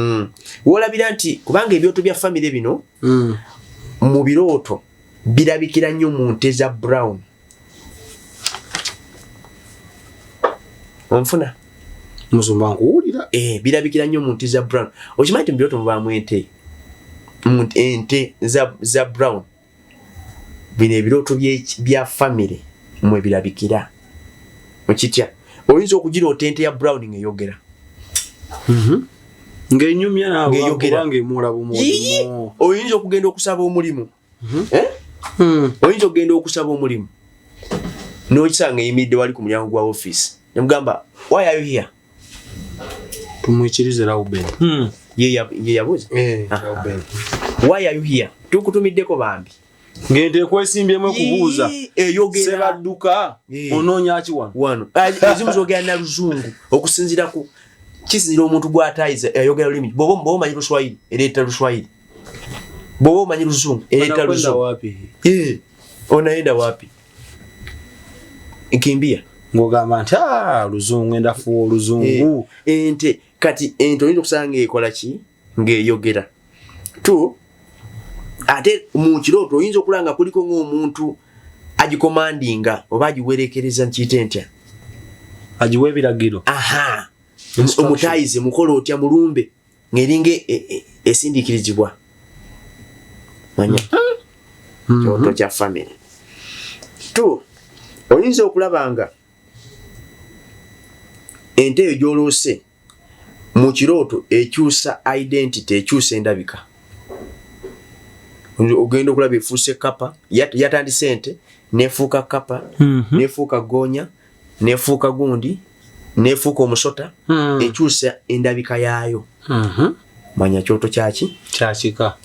wolabira nti kubanga ebyoto bya famire bino mu birooto birabikira nnyo mu nte za brown onfuna musumba nkuwulira birabikira nnyo mu nte za brown okimanyi nti mu birooto mubaamu ente za brown bino ebirooto bya famire mwe birabikira okitya oyinza okugiroota ente ya brown ng'eyogera ng'enyumya naabanga emuula bumulimu oyinza okugenda okusaba omulimu oyinza okugenda okusaba omulimu n'okisanga eyimiridde wali ku mulyango gwa office nemugamba why are you here tumwikirize Rauben ye yabuuza Rauben why are you here tukutumiddeko bambi ngende ekwesimbyemu okubuuza sebadduka onoonya ki wano ezimu zogera na luzungu okusinziira ku kisinzira omuntu gw'atayiza ayogera lulimi bw'oba omanyi luswayiri ereeta luswayiri bw'oba omanyi luzungu ereeta luzungu onayenda wapi nkimbia ng'ogamba nti luzungu endafuwa oluzungu ente kati ente oyinza okusanga ng'ekola ki ng'eyogera ate mu kirooto oyinza okulanga kuliko ng'omuntu agikomandinga oba agiwerekereza nkiyite ntya agiwa ebiragiro omutayize mukola otya mulumbe ng'eringa esindiikirizibwa manya kyoto kya famire oyinza okulaba nga ente eyo gy'oloose mu kirooto ekyusa identity ekyusa endabika ogenda okulaba efuuse kapa yatandise ente nefuuka kapa nefuuka goonya nefuuka gundi nefuuka omusota ekyusa endabika yaayo manya kyoto kyaki kyakika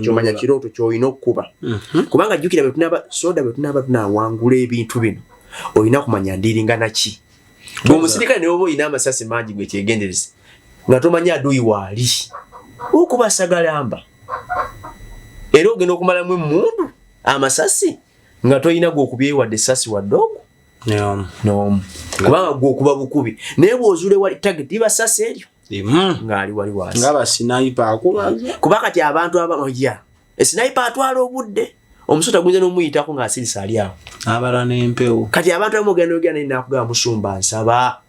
kyomanya kirooto kyolina okukuba kubanga jjukira soda bwe tunaaba tunawangula ebintu bino olina kumanya ndiringana ki gweomusirikale ne oba olina amasasi mangi gwe kyegendereza nga tomanya aduyi waali okuba sagalamba era ogenda okumalamu emundu amasasi nga toyina gw'okubyewadde essasi wadde ogwo n'omu kubanga gw'okuba bukubi naye bw'ozuula ewali tageti basasi eryo ng'ali wali waasi ngaba sinayipa akubaza kuba kati abantu abamoja esinayipa atwala obudde omusota guyinza n'omuyitako ng'asirisa ali awo abala n'empewo kati abantu abamu ogenda ogenda naye nakugamba musumba nsaba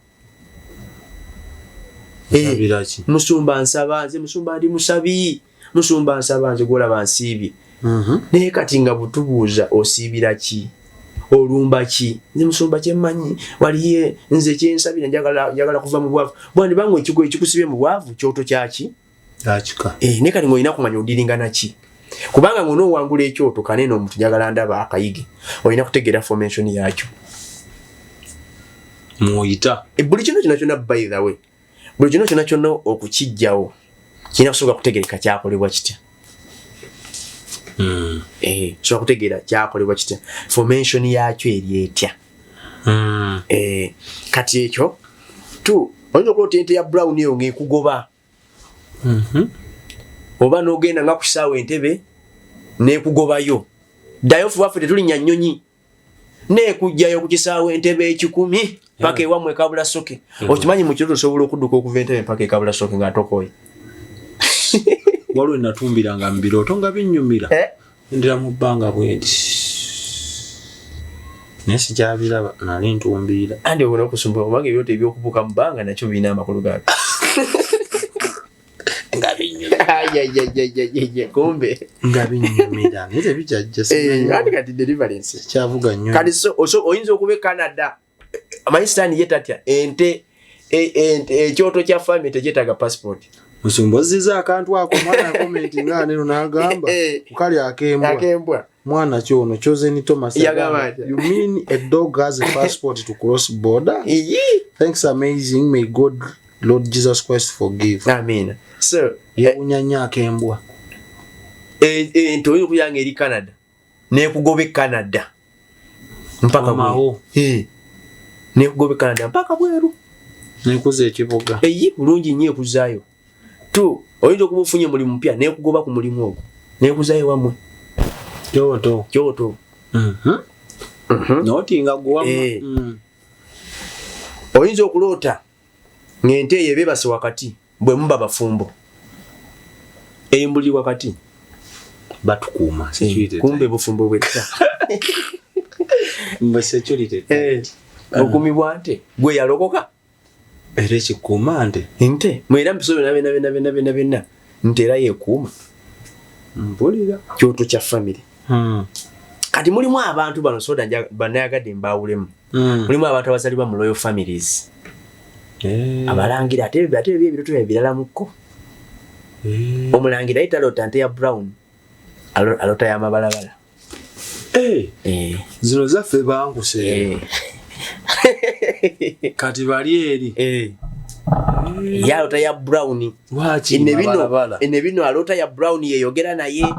musumba nsaba nze musumba ndi musabi musumba nsaba nze gwolaba nsiibye naye kati nga butubuuza osiibira ki olumba ki nze musumba kyemmanyi waliye nze kyensabira njagala kuva mu bwavu bwandi bangu ekigo ekikusibye mu bwavu kyoto kyaki naye kati ng'olina kumanya odiringana ki kubanga ng'onoowangula ekyoto kanene omuntu njagala ndaba akayige olina kutegeera formation yakyo mwuyita buli kino kyonna kyonna by the way buli kino kyonna kyonna okukijjawo kirina kusooka kutegereka kyakolebwa kitya so kutegeera kyakolebwa kitya formation yakyo eri etya kati ekyo tu oyinza okulota ente ya brown eyo ng'ekugoba oba n'ogenda nga ku kisaawe entebe n'ekugobayo ddayo fu waffe tetulinnya nnyonyi n'ekugjayo ku kisaawe entebe ekikumi paka ewammwe ekabula soke okimanyi mu kiro tosobola okudduka okuva entebe paka ekabula soke nga tokoye waliwo natumbiranga mu birooto nga binnyumira ndira mu bbanga bwedi naye sikyabiraba nali ntumbira andi obona okusumbula kubanga ebirooto ebyokubuuka mu bbanga nakyo birina amakulu gaabyo nga binyumira kumbe nga binyumira naye tebijajja andi kati deliverance kyavuga nnyo kati oyinza okuba e Canada amanyi sitaani ye tatya ente ekyoto kya family tekyetaaga passport musumboziza akantu ako mwana akomenti nga neno n'agamba kukali akembwa mwana kyono chosen Thomas you mean a dog has a passport to cross border thanks amazing may God Lord Jesus Christ forgive amen so unyanya akembwa ente oyo kuyanga eri Canada nekugobe Canada mpaka maho nekugobe Canada mpaka bweru nekuze ekiboga bulungi nnyo ekuzaayo tu oyinza okuba ofunye mulimu mpya nekugoba ku mulimu ogwo nekuzaayo wamwe kyoto noti nga gwa oyinza okuloota ng'ente eyo ebebase wakati bwe muba bafumbo eyimbuli wakati batukuuma kumbe bufumbo bwetta okumibwa nte gwe yalokoka era ekikuuma nte mwera mpiso byonna nte era yeekuuma mpulira kyoto kya family kati mulimu abantu bano soda banayagadde mbawulemu mulimu abantu abazalibwa mu royal families abalangira ate ebirooto bye birala mukko omulangira ayitaloota nte ya brown alota y'amabalabala zino zaffe bankuse kati bali eri yalota ya brown ene bino alota ya brown yeyogera naye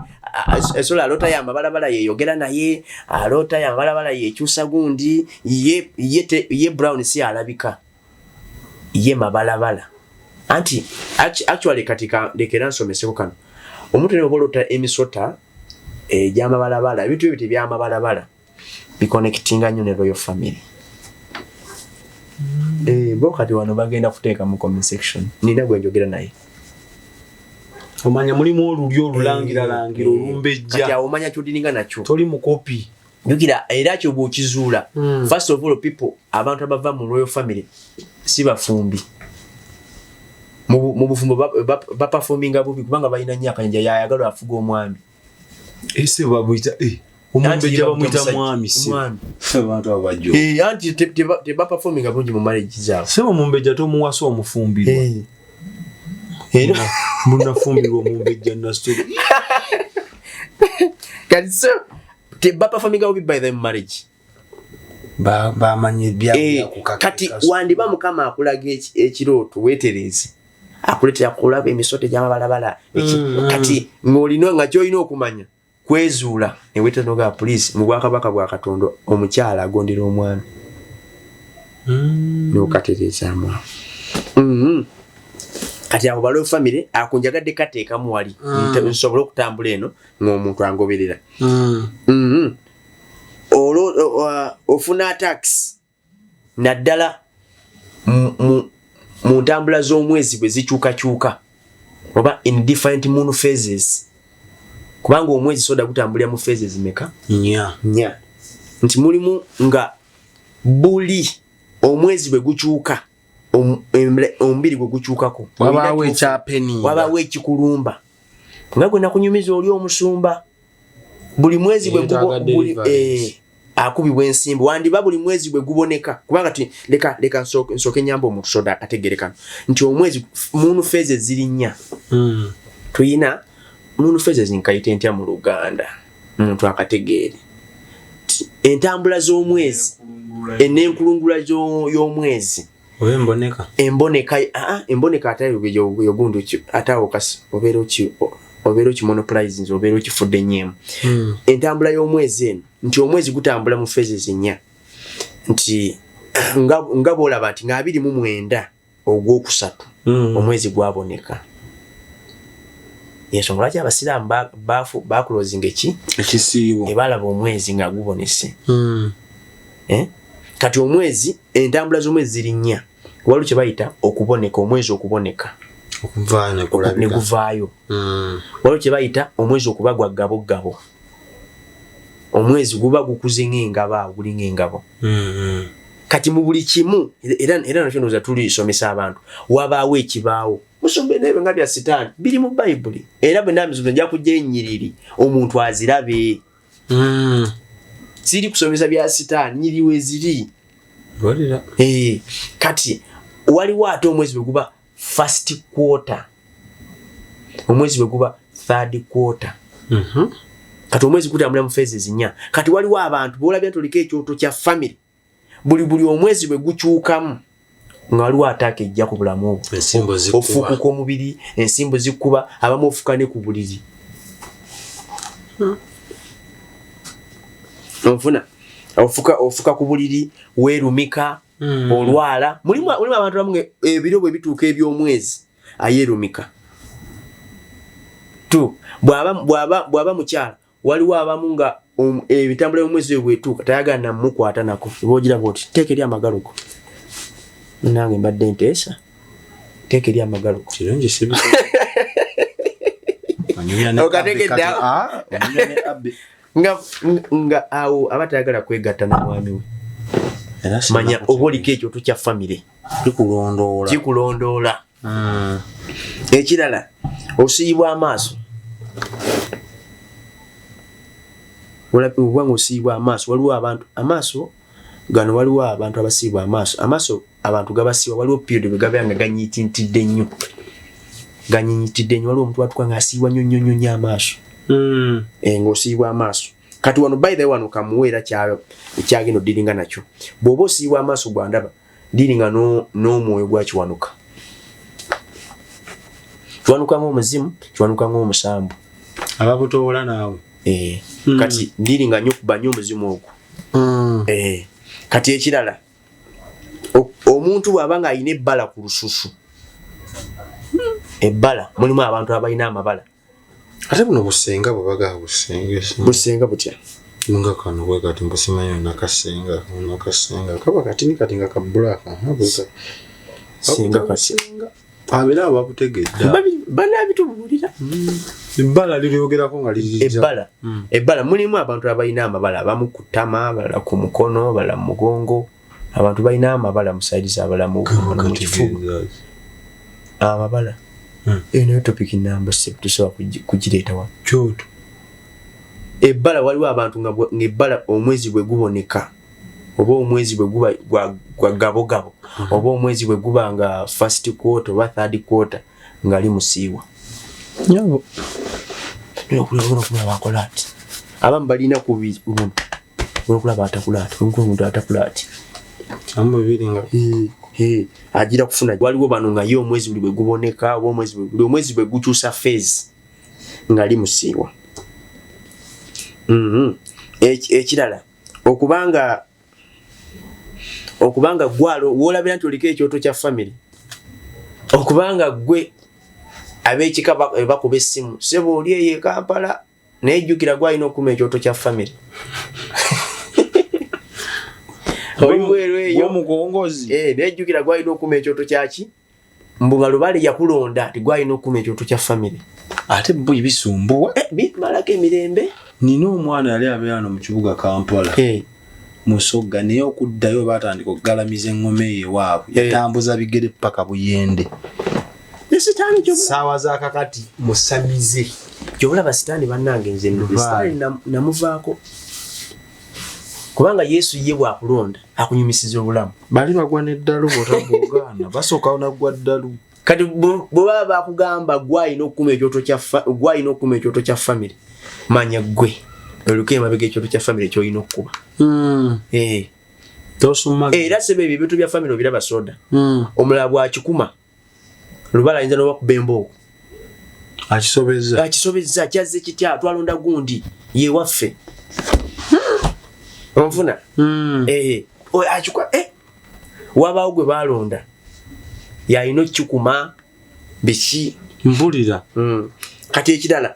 esola alota ya mabalabala yeyogera naye alota ya mabalabala yekyusa gundi ye brown si alabika ye mabalabala anti actually katika lekera nsomeseko kano omuntu ne bolota emisota egy'amabalabala ebintu ebyo tebyamabalabala biconnectinga nnyo ne royal family bokati wano bagenda kuteeka mu comment section nina gwe njogera naye omanya mulimu olulyo olulangira olumbejja kati awo omanya kyodininga nakyo toli mu kopi njogera era kyo bw'okizuula first of all people abantu abava mu royal family si bafumbi mu bufumbo baperforminga bubi kubanga balina nnyo akanyanja yayagala afuga omwami ese babuyita omumbejja bamuyita mwami si abantu abajjo anti tebaperforminga bulungi mu marriage zaabwe sebo omumbejja tomuwasa omufumbirwa era munafumbirwa omumbejja nastori kati so tebaperforminga bubi by the marriage bamanyi byakukaka kati wandiba mukama akulaga ekirooto weetereze akuletera kulaba emisoto gy'amabalabala kati ng'olina nga kyolina okumanya kwezuula ewetanoga poliisi mu bwakabaka bwa Katonda omukyala agondera omwami n'okatereezaamu kati abo balo family akunjagadde kateekamu wali nsobola okutambula eno ng'omuntu angoberera ofuna tax naddala mu ntambula z'omwezi bwe zikyukakyuka oba in different moon phases kubanga omwezi soda gutambulira mu phases meka nya nti mulimu nga buli omwezi bwe gukyuka omubiri gwe gukyukako wabaawo ekikulumba nga gwe nakunyumiza oli omusumba buli mwezi bwe akubibwa ensimbi wandiba buli mwezi bwe guboneka kubanga leka nsooke nyamba omuntu soda ategerekano nti omwezi moon phases ziri nnya tuyina moon phases nkayita entya mu Luganda omuntu akategeere entambula z'omwezi enenkulungula y'omwezi emboneka atali yogundu atawo kasi obeera obeera okimonopolize obeera okifudde nnyemu. Entambula y'omwezi eno nti omwezi gutambula mu phases 4 nti nga bw'olaba nti nga 29 ogwokusatu omwezi gwaboneka. Yensonga lwaki abasiraamu bakulozinga ekisiibo ebalaba omwezi nga gubonese. Kati omwezi entambula z'omwezi ziri 4 waliwo kye bayita okuboneka omwezi okuboneka ne guvaayo. Waliwo kye bayita omwezi okuba gwa ggabo omwezi guba gukuze ng'engabo guli ng'engabo. Kati mu buli kimu era nakyo ndoza tulisomesa abantu wabaawo ekibaawo musombe n'ebyo nga bya sitaani biri mu Bayibuli era bwe ndamizuzo nja kujja ennyiriri omuntu azirabe. Siri kusomesa bya sitaani nyiri we ziri. Kati waliwo ate omwezi bwe guba first quarter omwezi bwe guba third quarter. Kati omwezi gutambula mu phases 4. Kati waliwo abantu boolabya ntoliko ekyoto kya family buli omwezi bwe gukyukamu nga waliwo ataaka ejja ku bulamu obwo. Ofuukuka omubiri ensimbu zikuba abamu ofuka ne ku buliri. Ofuka ku buliri weerumika olwala. Mulimu abantu bamu ebiro bwe bituuka eby'omwezi ayeerumika. Bw'aba mukyala waliwo abamu nga ebitambula y'omwezi bwetuuka tayagala namukwata nako bogira boti teeka eri amagalo go. Nange mbadde nteesa teeka eri amagalo go kirungi sibi nga awo abatayagala kwegatta na mwami we. Manya oba oliko ekyoto kya famire kikulondoola. Ekirala osiyibwa amaaso. Waliwo osiyibwa amaaso waliwo abantu amaaso gano waliwo abantu abasiyibwa amaaso abantu gabasiiba waliwo period bwe gaba nga ganyiitintidde nnyo waliwo omuntu watuka nga asiibwa nnyo amaaso ng'osiibwa amaaso. Kati wano by the way wano kamuweera kyagenda odiringa nakyo bw'oba osiibwa amaaso gwandaba diringa n'omwoyo gwakiwanuka. Kiwanuka ng'omuzimu kiwanuka ng'omusambu ababutoola naawe. Kati ndiringa nnyo kuba nnyo omuzimu ogwo. Kati ekirala omuntu bw'aba nga alina ebbala ku lususu ebbala mulimu abantu abalina amabala. Ate buno busenga bwebaga busenga butya nga kano bwe kati mbusimanyo nakasenga kaba kati ni kati nga kabulaka senga kasenga abera ababutegedda bana bitubulira. Ebbala liryogerako nga lirijja ebbala mulimu abantu abalina amabala abamu ku ttama abalala ku mukono abalala mu mugongo. Abantu balina amabala mu sides abalala mu kifuba amabala. Eno topic number 7 tusobola kugireeta wa kyoto. Ebbala waliwo abantu nga ebbala omwezi bwe guboneka oba omwezi bwe guba gwa gabogabo oba omwezi bwe guba nga first quarter oba third quarter nga limusiiwa. Nyabo okulaba akola ati abamu balina ku buno okulaba atakulati omuntu atakulati ambo bibiri nga agira kufuna. Waliwo bano nga ye omwezi buli bwe guboneka oba omwezi bwe gukyusa phase nga limusiiwa. Ekirala okubanga gwalo woolabira nti oliko ekyoto kya family okubanga gwe ab'ekika bakuba essimu sebo oli eyo Kampala nejjukira gwalina okuma ekyoto kya family. Olimweru omugongozi nejjukira gwalina okuma ekyoto kyaki mbunga lubale yakulonda ti gwalina okuma ekyoto kya family. Ate bo ebisumbuwa bimalako emirembe. Nina omwana yali abeera no mu kibuga Kampala Musogga naye okuddayo batandika okugalamiza engome ye waabwe yatambuza bigere paka Buyende. Nesitaani kyo sawa za kakati musamize kyobola basitaani bannange nze nesitaani namuvaako kubanga Yesu ye bwakulonda akunyumisiza obulamu. Bali bagwa n'eddalu botabugaana basooka onagwa ddalu. Kati bw'obaba bakugamba gwalina okukuma ekyoto kya family manya gwe oluke mabega ekyoto kya family kyolina okukuba. Era sebe ebintu bya family obiraba soda omulala bw'akikuma lubala ayinza n'obakuba emboogo akisobezza kyazze kitya twalonda gundi ye waffe onfuna achukwa wabaawo gwe balonda yalina kikuma biki mpulira kati ekirala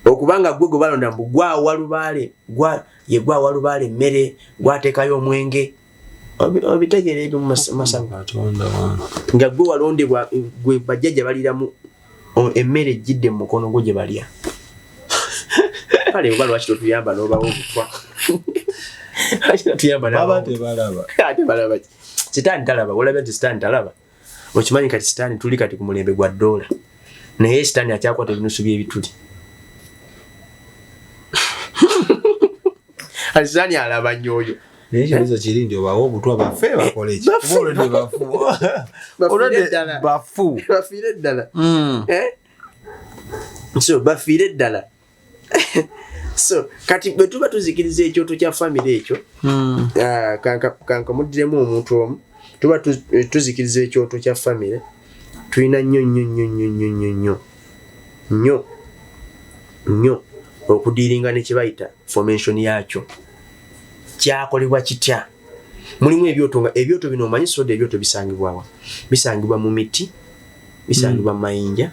okubanga gwe balonda mbu gwawa lubaale mmere gwateekayo omwenge obitegeera ebyo mumasavu nga gwe walondebwa gwe bajjajja baliramu emmere ejjidde mu mukono gwo gye balya kale oba lwaki totuyamba n'obawo obutwa tebalaba sitaani talaba olabye nti sitaani talaba okimanyi kati sitaani tuli kati ku mulembe gwa ddoola naye sitaani akyakwata ebinusu by'ebituli sitaani alaba nnyo oyo naye ekibuuzo kiri nti obawo obutwa baffe bakola eki olwedde bafiire ddala so bafiire ddala so kati bwe tuba tuzikiriza ekyoto kya famire ekyo kankamuddiremu omuntu omu tuba tuzikiriza ekyoto kya famire tulina nnyo okudiiringa ne kyebayita formation yakyo kyakolebwa kitya mulimu ebyoto nga ebyoto bino omanyi soda ebyoto bisangibwawa bisangibwa mu miti bisangibwa mu mayinja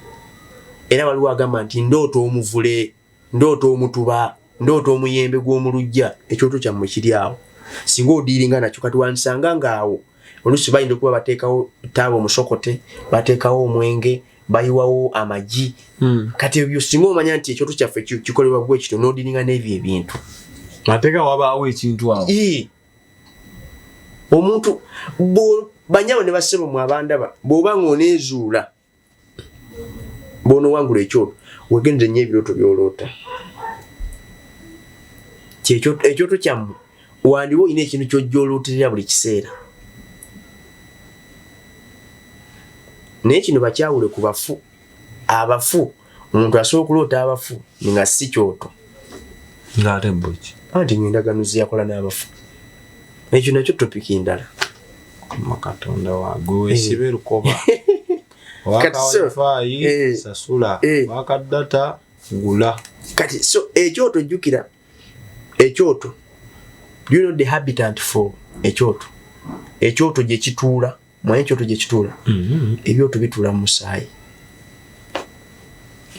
era waliwo agamba nti ndooto omuvule ndooto omutuba ndooto omuyembe gw'omulujja ekyoto kyammwe kiri awo singa odiiringa nakyo kati wansanga ngaawo oluusi bayinza okuba bateekawo taaba omusokote bateekawo omwenge bayiwawo amagi kati ebyo singa omanya nti ekyoto kyaffe kikolebwa bwe kityo n'odiiringa n'ebyo ebintu mateeka wabaawo ekintu awo omuntu banyabo ne bassebo mu abandaba bw'oba ng'oneezuula bw'onoowangula ekyoto wegenze nnyo ebirooto by'oloota ekyoto kyammwe wandiwo olina ekintu ky'ojja olooterera buli kiseera naye kino bakyawule ku bafu abafu omuntu asobola okuloota abafu nga si kyoto ng'ate boki anti ng'endagaano ziyakola n'abafu ekyo nakyo topiki ndala Katonda wange weesibe lukoba waka wifi sasula waka data gula kati so ekyoto jjukira ekyoto you know the habitat for ekyoto gye kituula mwanyi ekyoto gye kituula ebyoto bituula mu musaayi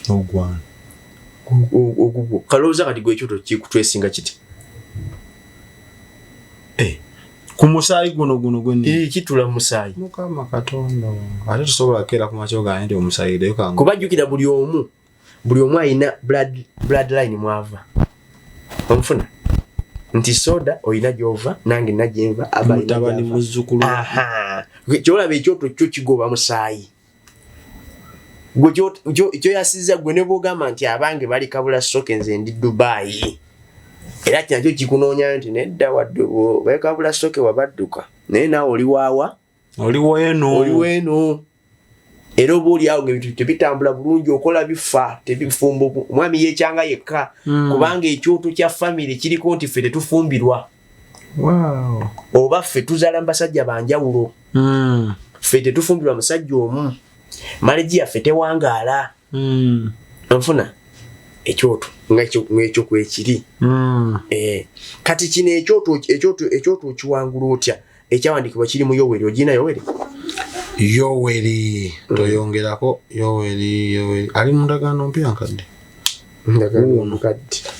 ogwana kalowooza kati gwe ekyoto kikutwesinga kiti ku musaayi guno gwenni kitula mu musaayi mukama Katonda ate tusobola keera ku makyo gange nti omusaayi leyo kangu kuba jjukira buli omu ayina bloodline mwava omufuna nti soda oyina gyova nange nagyenva abatabani muzzukulu kyolaba ekyoto kyo kigoba musaayi kyo yasiza gwe ne bwogamba nti abange bali kabula soke nze ndi Dubai era kinakyo kikunoonyayo nti nedda wadde bekabula soke wabadduka naye naawe oliwaawa oliweeno era oba oliawo ngaebintu tebitambula bulungi okola bifa tebifumba omwami yeekyanga yekka kubanga ekyoto kya famire kiriko nti ffe tetufumbirwa oba ffe tuzaala mu basajja banjawulo ffe tetufumbirwa musajja omu maleji yaffe tewangaala onfuna ekyoto ng'ekyo kwekiri kati kino ekyoto okiwangula otya ekyawandiikibwa kiri mu Yoweri ogina Yoweri toyongerako Yoweri ali mu ndagaano mpya nkadde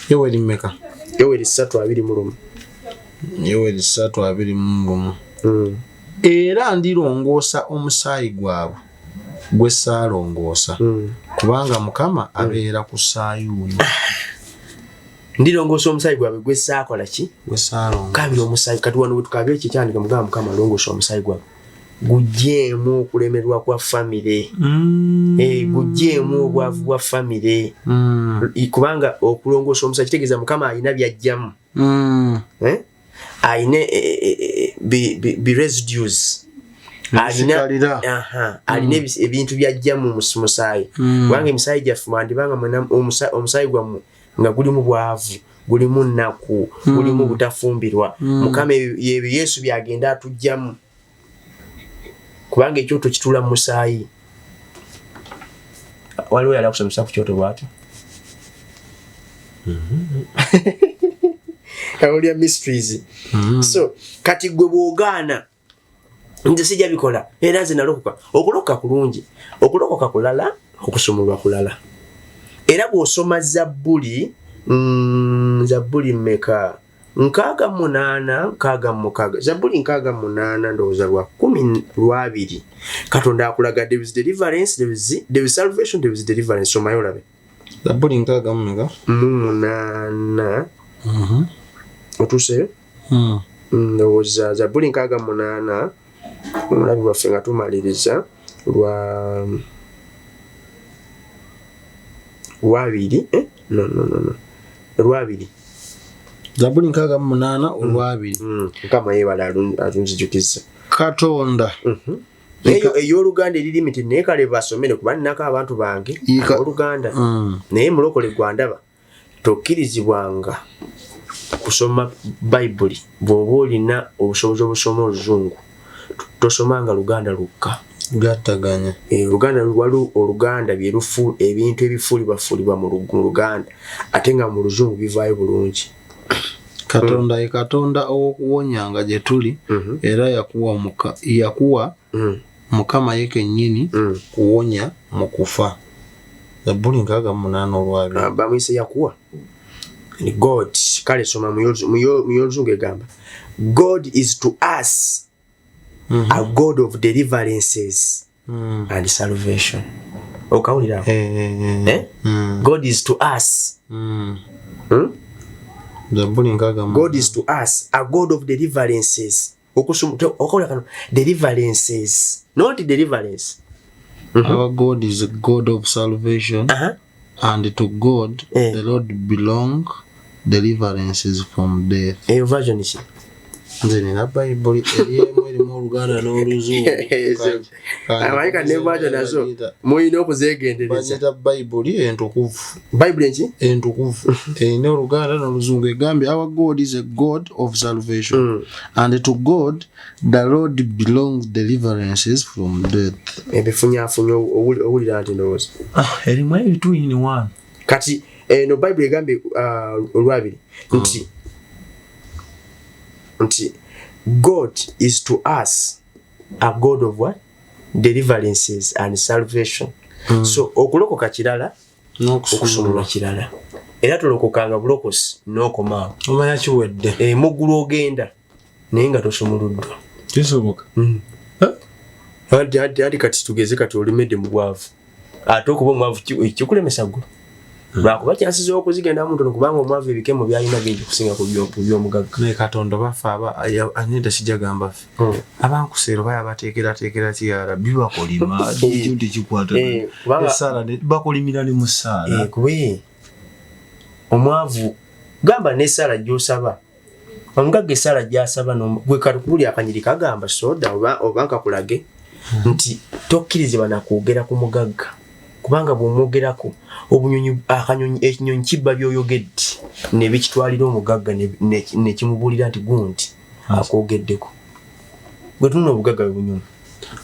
Yoweri mmeka Yoweri 3:21 Yoweri 3:21 era ndirongoosa omusaayi gwabwe gwe saalongoosa kubanga Mukama abeera ku Sayuuni ndirongoosa omusaayi gwabwe gwe saakola ki gwe saalongoosa kabira omusaayi kati wano wetukabira ekikyandika mugamba Mukama alongoosa omusaayi gwabwe gujjeemu okulemerwa kwa famire gujjeemu obwavu bwa famire kubanga okulongoosa omusaayi kitegeeza Mukama alina byajjamu alina bi residues alina ebintu byajja mu musaayi kubanga emisaayi gyaffe mwandibanga omusaayi gwammwe nga gulimu bwavu gulimu nnaku gulimu butafumbirwa Mukama ebyo Yesu byagenda atujjamu kubanga ekyoto kitula mu musaayi waliwo yali akusomesa ku kyoto bwatyo awulya mysteries so kati gwe bw'ogaana nze sijja bikola era nze nalokoka okulokoka kulungi okulokoka kulala okusumulwa kulala era bw'osoma zabbuli mmeka 68 zabbuli 68 ndowooza lwa 12 katonda akulaga there is deliverance there is salvation there is deliverance somayo olabe zabbuli 68 otuseyo ndowooza zabbuli 68 omulabi waffe nga tumaliriza lwa 2 lwa 2 zabbuli 68 olwabiri kama yebala atunzijukiza katonda eyo ey'oluganda eri limited naye kale basomere kuba ninako abantu bange oluganda naye mulokole gwandaba tokkirizibwanga kusoma bayibuli bw'oba olina obusobozi obusoma oluzungu tosomanga luganda lukka gattaganya oluganda waliwo oluganda byerufu ebintu ebifuulibwafuulibwa mu luganda ate nga mu luzungu bivaayo bulungi katonda ye katonda ow'okuwonyanga gye tuli era yakuwa mukama ye kennyini kuwonya mu kufa zabbuli 68 olwabiri bamuyise yakuwa ni god kale soma mu y'oluzungu egamba God is to us a God of deliverances and salvation. Okawulira God is to us God is to us a God of deliverances. Deliverances, not deliverance. Our God is a God of salvation, and to God the Lord belong deliverances from death. A version is nze na Bible erimu erimu oluganda n'oluzungu amayika ne version nazo muyina okuzeegendereza bazita Bible entukuvu Bible enki entukuvu erina oluganda n'oluzungu egambye our God is a God of salvation and to God the Lord belongs deliverances from death. Ebifunyafunya owulira nti ndowooza erimu ebitu in one kati no Bible egambye olwabiri nti God is to us a God of what? Deliverances and salvation. So okulokoka kirala n'okusumulwa kirala. Era tulokokanga bulokosi n'okomaawo. Omanya kiwedde. Muggulu ogenda naye nga tosumuluddwa. Kisoboka. Hadi kati tugeze kati olimedde mu bwavu. Ate okuba omwavu kikulemesa ggulu. Lwakuba kyansiza okuzigenda mu ntono kubanga omwavu ebikemo byalina bingi kusinga ku by'omugagga. Ne Katonda bafa anenda kijagamba ffe. Abankuseero baya bateekera kiyala bibakolima ekindi kikwata. Esala ne bakolimira ne musala. Kuba omwavu gamba n'essala gy'osaba. Omugagga essala gy'asaba gwe katukuli akanyiri kagamba soda oba nkakulage nti tokkirizibwa nakwogera ku mugagga. Kubanga bw'omwogerako obunyonyi akanyonyi ekinyonyi kibba by'oyogedde ne bikitwalira omugagga ne kimubuulira nti gundi akwogeddeko. Gwe tulina obugagga bunyonyi.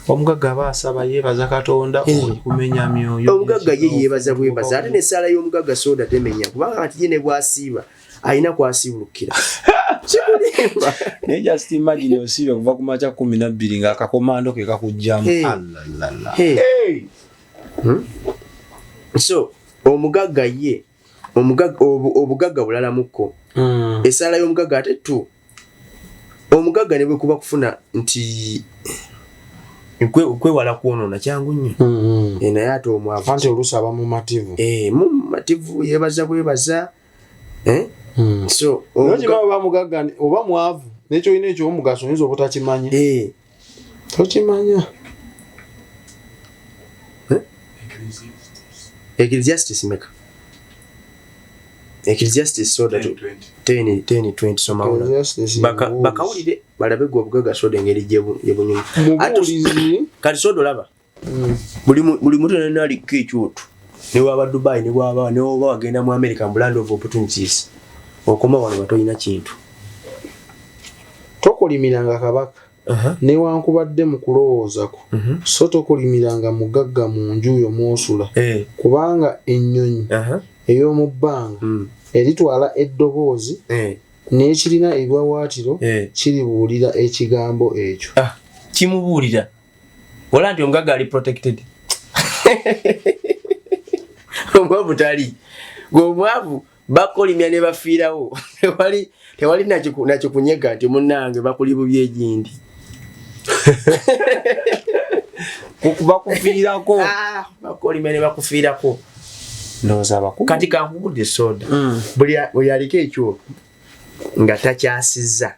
Omugagga aba asaba yeebaza Katonda kumenya myoyo. Omugagga ye yeebaza bwebaza ate n'essaala y'omugagga soda temenya kubanga ati ye ne bw'asiiba ayina kwasiibulukira. Kikulimba. Naye just imagine osiibe kuva ku makya 12 nga akakomando ke kakujjamu. Alalala. So omugagga ye obugagga bulala muko essala y'omugagga ate tu omugagga ne bwe kuba kufuna nti kwewala kwonoona kyangu nnyo naye ate omwavu anti olusaba mu mativu mu mativu yeebaza bwebaza so oba mugagga oba mwavu n'ekyo olina ekyomugaso oyinza obutakimanya tokimanya. Ecclesiastes meka Ecclesiastes soda 10:20 somaula bakawulire balabe gwe obugagga soda engeri gyebunyonyi kati soda olaba buli muntu yenna aliko ekyoto ne waba Dubai ne waba wagenda mu America mu land of opportunities okoma wano batolina kintu tokolimiranga kabaka newankubadde mu kulowoozako so tokulimiranga mugagga mu nju yo mw'osula kubanga ennyonyi ey'omu bbanga eritwala eddoboozi n'ekirina ebiwawaatiro kiribuulira ekigambo ekyo. Kimubuulira wala nti omugagga ali protected. Omwavu tali gw'omwavu bakolimya ne bafiirawo tewali nakyo kunyega nti munnange bakuli bubi egindi bakufiirako bakolimya ne bakufiirako ndowooza abakulu kati kankugudde soda buli aliko ekyoto nga takyasizza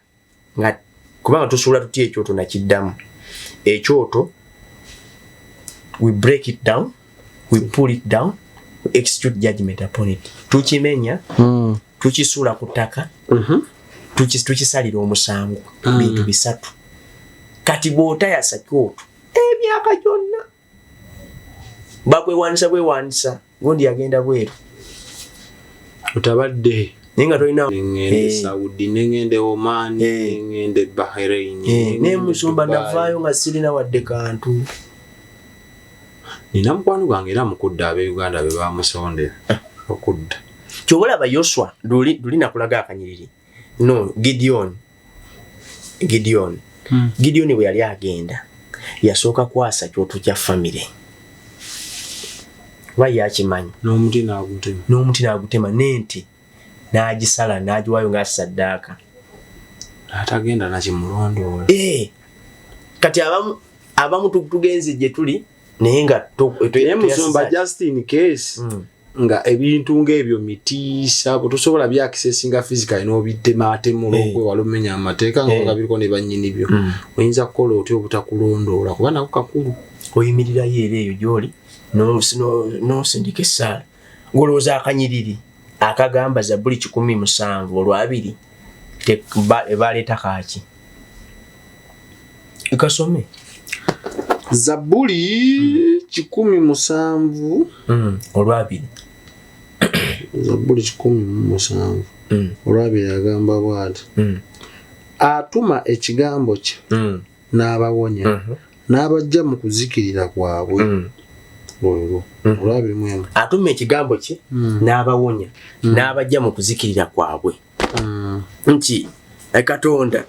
kubanga tusuula tutya ekyoto nakiddamu ekyoto we break it down, we pull it down, we execute judgment upon it. Tukimenya, tukisuula ku ttaka, tukisalira omusango bintu bisatu. Kati bw'otayasa kyoto emyaka gyonna bakwewanisa gondi agenda bweru otabadde nenga tolina ngende Saudi ngende Oman ngende Bahrain ne musumba navaayo nga sirina wadde kantu. Nina mukwano gwange era mukudda abe Uganda be bamusondera okudda kyobola ba Yoswa luli nakulaga akanyiriri no Gideon bwe yali agenda yasooka kwasa kyoto kya family yakimanyi n'omuti n'agutema n'ente n'agisala n'agiwayo nga saddaaka atagenda nakimulondoola. Kati abamu tugenze gye tuli naye nga musumba just in case nga ebintu ng'ebyo mitiisa tusobola byakisesinga physical n'obitematemulogwe wala omenya amateeka nga biriko ne bannyini byo oyinza kukola otyo obutakulondoola kuba nako kakulu oyimirirayo era eyo gy'oli n'osindika essaala ng'olowooza akanyiriri akagamba Zabbuli 17 olwabiri baleeta kaaki ikasome Zabbuli 17 olwabiri Zabbuli 17 olwabiri agamba bw'ati atuma ekigambo kye n'abawonya n'abajja mu kuzikirira kwabwe olwabiri mwemu atuma ekigambo kye n'abawonya n'abajja mu kuzikirira kwabwe nti Katonda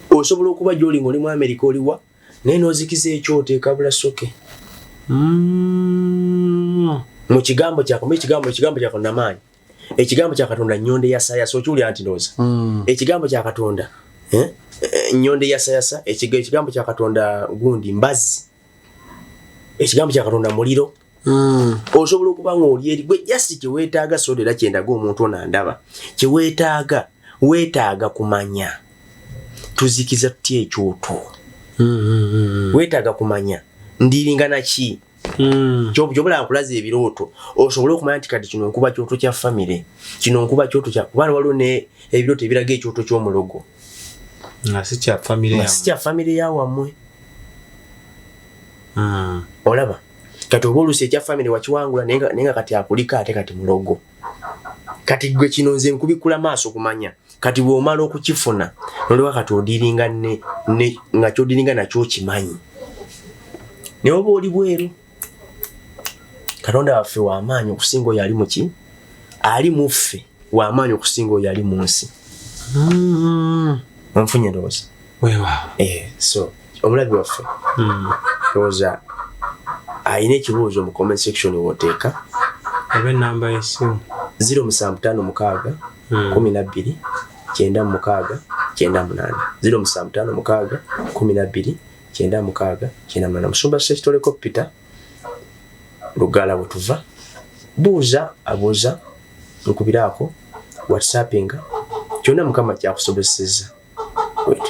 osobola okuba gy'oli ng'oli mu Amerika oliwa naye n'ozikiza ekyoto ekabula soke mu kigambo kyako ekigambo kya Katonda maanyi ekigambo kya Katonda nnyonde yasayasa okiwulira nti ndowooza ekigambo kya Katonda nnyonde yasayasa ekigambo kya Katonda gundi mbazi ekigambo kya Katonda muliro osobola okuba ng'oli eri gwe jasi kyeweetaaga soda era kyendaga omuntu onandaba weetaaga kumanya tuzikiza tutya ekyoto weetaaga kumanya ndiringana ki kyobula nkulaza ebirooto osobola okumanya nti kati kino nkuba kyoto kya family kino nkuba kyoto kya kubanga waliwo ne ebirooto ebiraga ekyoto ky'omulogo nga si kya family yawammwe olaba kati oba oluusi ekya family wakiwangula naye nga kati akulika ate kati mulogo kati gwe kino nze nkubikula maaso kumanya kati bw'omala okukifuna nolwa kati odiringa nga kyodiringa nakyo kimanyi naye oba oli bweru Katonda waffe w'amaanyi okusinga oyo ali muki ali muffe w'amaanyi okusinga oyo ali mu nsi onfunye ndowooza so omulabi waffe ndowooza ayina ekibuuzo mu comment section w'oteeka oba enamba y'essimu 0756 12 96 98 0756 12 96 98 musumba sekitoleko Peter Lugala wetuva buuza abuuza nkubiraako whatsappinga kyonna Mukama kyakusobozesezza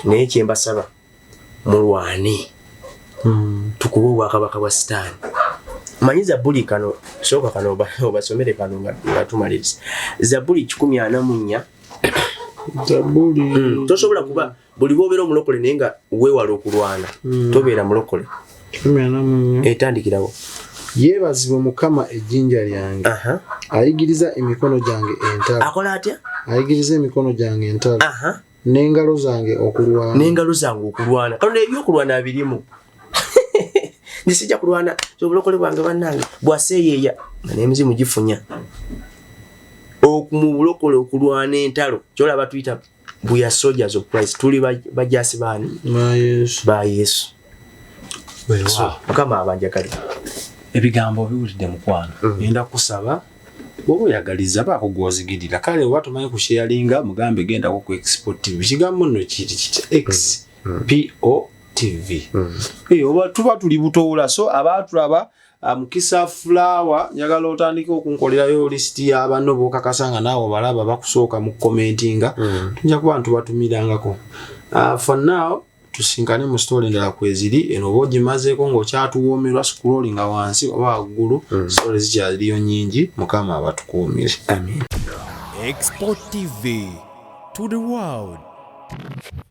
naye kyembasaba mulwane tukuba obwakabaka bwa Sitaani manyi Zabbuli kano sooka kano obasomere kano nga tumaliriza Zabbuli 14 Zabbuli tosobola kuba buli bwobeera omulokole naye nga weewala okulwana tobeera mulokole 14 etandikirawo yeebazibwe Mukama ejjinja lyange ayigiriza emikono gyange entalo akola atya ayigiriza emikono gyange entalo n'engalo zange okulwana kano ebyokulwana birimu nisijja kulwana obulokole bwange bannange bwaseeyeeya nga n'emizimu gifunya mu bulokole okulwana entalo kyolaba tuyita we are soldiers of Christ tuli bajasi baani ba Yesu mukama abanjagala ebigambo biwulidde mukwano ngenda kusaba bwoba oyagaliza baako gwozigirira kale oba tumanyi ku sharinga mugambe genda ku Export TV kigambo nno kiti XPO TV oba tuba tuli butowula so abatulaba Mukisa Flower njagala otandika okunkolerayo list y'abanno bokakasanga naawe balaba bakusooka mu commentinga tunja kuba ntu batumirangako for now tusinkane mu story ndala kweziri eno bogimazeeko ng'okyatuwoomerwa scrolling wansi oba waggulu story zikyaliyo nyingi mukama abatukuumire amen Export TV to the world.